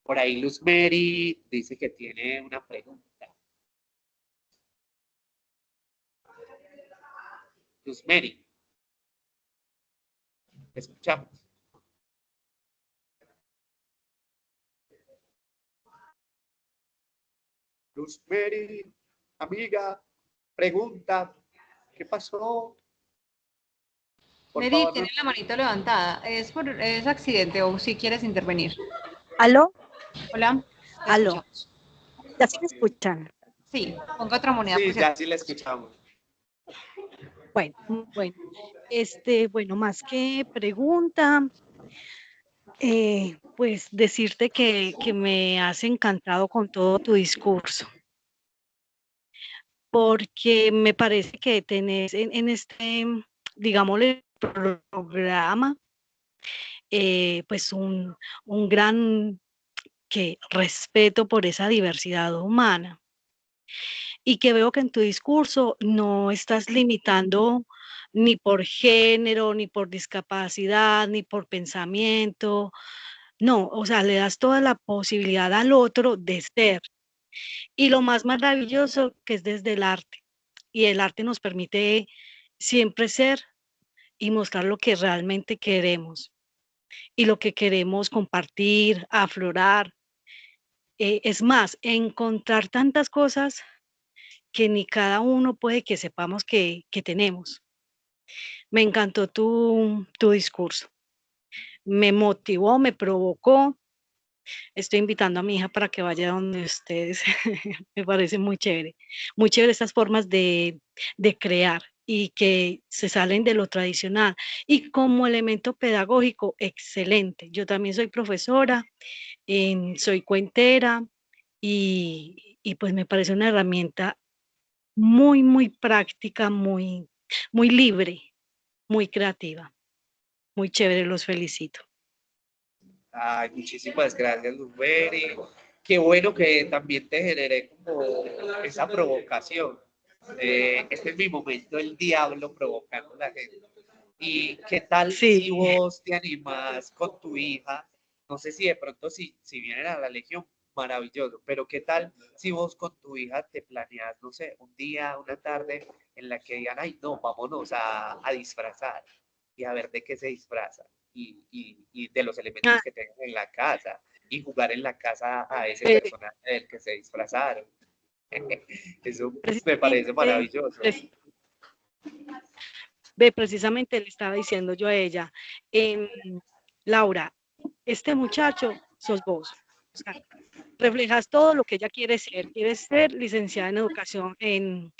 Por ahí Luz Mary dice que tiene una pregunta. Luz Mary, te escuchamos. Luz Mary, amiga, pregunta, ¿qué pasó? Por Mary, favor, tiene la manito levantada. ¿Es accidente o si quieres intervenir? ¿Aló? Hola. ¿Aló? Escuchamos. ¿Ya sí me escuchan? Sí, ponga otra moneda. Sí, por si ya sí la escuchamos. Bueno, bueno, más que pregunta, pues decirte que me has encantado con todo tu discurso, porque me parece que tenés en este, digámosle, programa, pues un gran respeto por esa diversidad humana. Y que veo que en tu discurso no estás limitando ni por género, ni por discapacidad, ni por pensamiento. No, o sea, le das toda la posibilidad al otro de ser. Y lo más maravilloso que es desde el arte. Y el arte nos permite siempre ser y mostrar lo que realmente queremos y lo que queremos compartir, aflorar. Es más, encontrar tantas cosas que ni cada uno puede que sepamos que tenemos. Me encantó tu discurso. Me motivó, me provocó. Estoy invitando a mi hija para que vaya donde ustedes. Me parece muy chévere. Muy chévere estas formas de crear y que se salen de lo tradicional. Y como elemento pedagógico, excelente. Yo también soy profesora, soy cuentera y pues me parece una herramienta muy, muy práctica, muy, muy libre, muy creativa. Muy chévere, los felicito. Ay, muchísimas gracias, Luz Mary. Qué bueno que también te generé como esa provocación. Este es mi momento, el diablo provocando a la gente. ¿Y qué tal si Sí. vos te animas con tu hija? No sé si de pronto si vienen a la Legión, maravilloso, pero ¿qué tal si vos con tu hija te planeas, no sé, un día, una tarde en la que digan, ay, no, vámonos a disfrazar y a ver de qué se disfraza y de los elementos que tengan en la casa y jugar en la casa a ese personaje del que se disfrazaron? Eso me parece maravilloso. Precisamente le estaba diciendo yo a ella, Laura, este muchacho sos vos. O sea, reflejas todo lo que ella quiere ser licenciada en educación en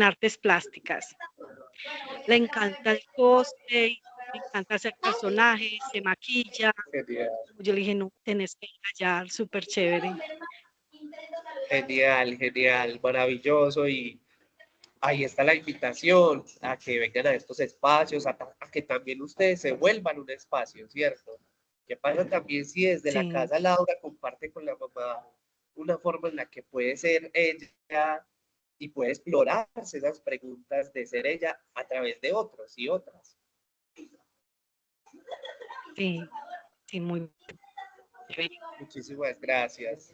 artes plásticas. Le encanta el cosplay, le encanta hacer personajes, se maquilla. Genial. Yo le dije, no, tenés que ensayar, súper chévere. Genial, genial, maravilloso. Y ahí está la invitación a que vengan a estos espacios, a que también ustedes se vuelvan un espacio, ¿cierto? ¿Qué pasa también si desde la casa Laura comparte con la mamá una forma en la que puede ser ella y puede explorarse esas preguntas de ser ella a través de otros y otras? Sí, sí, muy bien. Muchísimas gracias.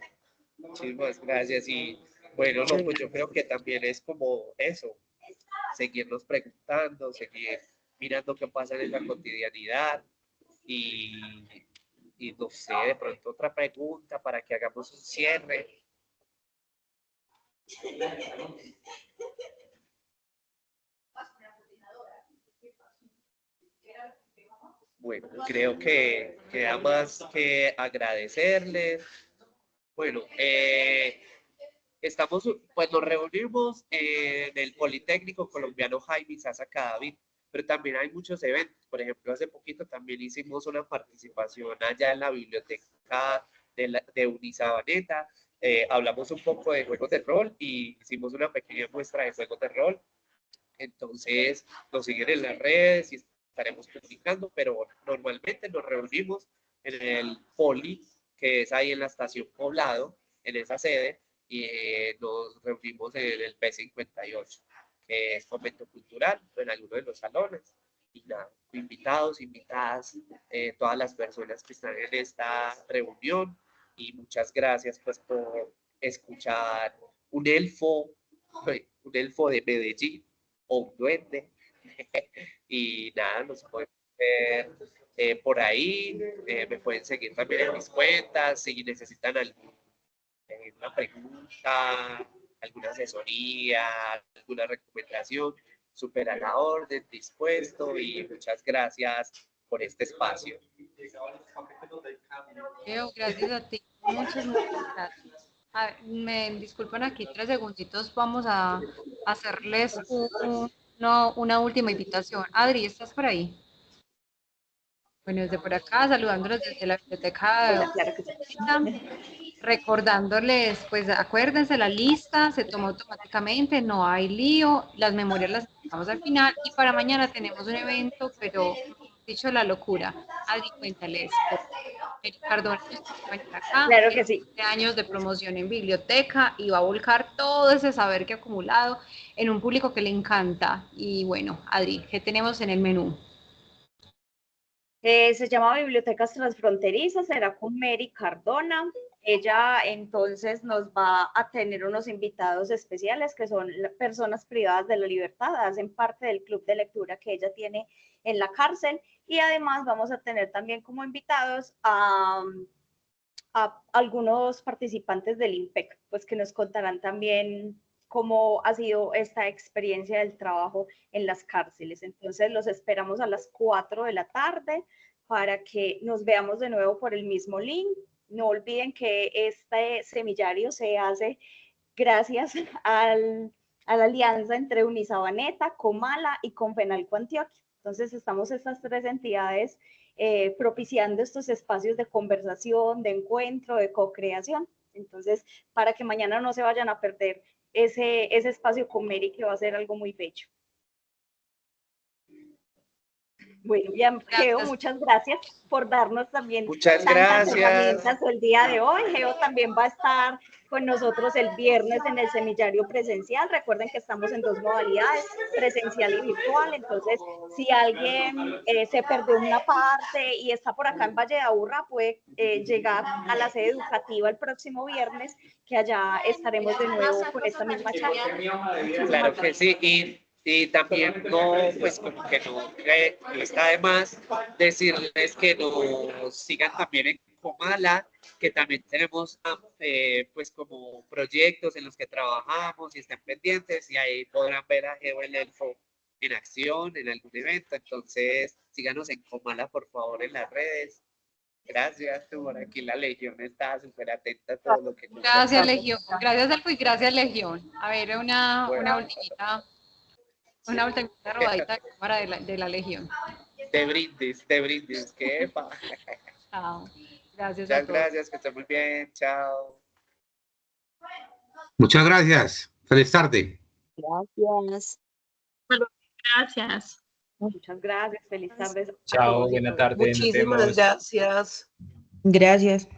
Muchísimas gracias. Y bueno, no, pues yo creo que también es como eso, seguirnos preguntando, seguir mirando qué pasa en la cotidianidad y no sé, de pronto otra pregunta para que hagamos un cierre. Bueno, creo que queda más que agradecerles. Bueno, pues nos reunimos en el Politécnico Colombiano Jaime Sasa Cadavid, pero también hay muchos eventos. Por ejemplo, hace poquito también hicimos una participación allá en la biblioteca de Unisabaneta. Hablamos un poco de juegos de rol y hicimos una pequeña muestra de juegos de rol. Entonces, nos siguen en las redes y estaremos publicando, pero normalmente nos reunimos en el Poli, que es ahí en la estación Poblado, en esa sede, y nos reunimos en el P58, que es Fomento Cultural, en alguno de los salones. Y nada, invitados, invitadas, todas las personas que están en esta reunión, y muchas gracias pues por escuchar un elfo de Medellín o un duende. Y nada, nos pueden ver por ahí, me pueden seguir también en mis cuentas, si necesitan alguna pregunta, alguna asesoría, alguna recomendación, súper a la orden, dispuesto, y muchas gracias por este espacio. Leo, gracias a ti, muchas gracias. A ver, me disculpan aquí 3 segunditos, vamos a hacerles una última invitación. Adri, ¿estás por ahí? Bueno, desde por acá, saludándolos desde la biblioteca. Hola, claro que sí. Recordándoles, pues acuérdense, la lista se toma automáticamente, no hay lío, las memorias las dejamos al final y para mañana tenemos un evento, pero dicho la locura. Adri, cuéntales, por Cardona, acá, Claro que sí. 7 años de promoción en biblioteca y va a volcar todo ese saber que ha acumulado en un público que le encanta. Y bueno, Adri, ¿qué tenemos en el menú? Se llama Bibliotecas Transfronterizas, será con Mary Cardona. Ella entonces nos va a tener unos invitados especiales que son personas privadas de la libertad, hacen parte del club de lectura que ella tiene en la cárcel, y además vamos a tener también como invitados a algunos participantes del IMPEC, pues que nos contarán también cómo ha sido esta experiencia del trabajo en las cárceles. Entonces los esperamos a las 4 de la tarde para que nos veamos de nuevo por el mismo link. No olviden que este semillario se hace gracias a la alianza entre Unisabaneta, Comala y Confenalco Antioquia. Entonces estamos estas 3 entidades propiciando estos espacios de conversación, de encuentro, de co-creación. Entonces, para que mañana no se vayan a perder ese espacio con Mary, que va a ser algo muy bello. Bueno, ya, Geo, muchas gracias por darnos también tantas herramientas el día de hoy. Geo también va a estar con nosotros el viernes en el semillario presencial. Recuerden que estamos en 2 modalidades, presencial y virtual. Entonces, si alguien se perdió una parte y está por acá en Valle de Aburrá, puede llegar a la sede educativa el próximo viernes, que allá estaremos de nuevo con esta misma charla. Claro que sí, y también pues como que no está de más decirles que nos sigan también en Comala, que también tenemos pues como proyectos en los que trabajamos y estén pendientes, y ahí podrán ver a Geo el Elfo en acción, en algún evento. Entonces síganos en Comala, por favor, en las redes. Gracias, por aquí la Legión está súper atenta a todo lo que nos Gracias, Legión. Gracias, Elfo, y gracias, Legión. A ver, una ultimita robadita de cámara de la Legión. De brindis, que Chao. Gracias Muchas a todos. gracias, que estén muy bien, chao. Muchas gracias. Feliz tarde. Gracias. Gracias. Muchas gracias. Feliz tarde. Chao, buena tarde. Muchísimas gracias. Gracias.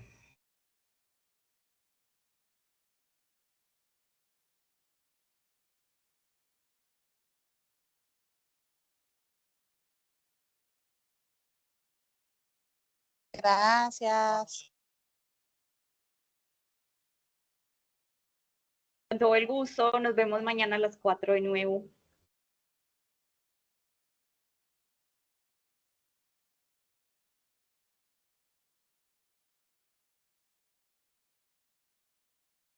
Gracias. Con todo el gusto. Nos vemos mañana a las 4 de nuevo.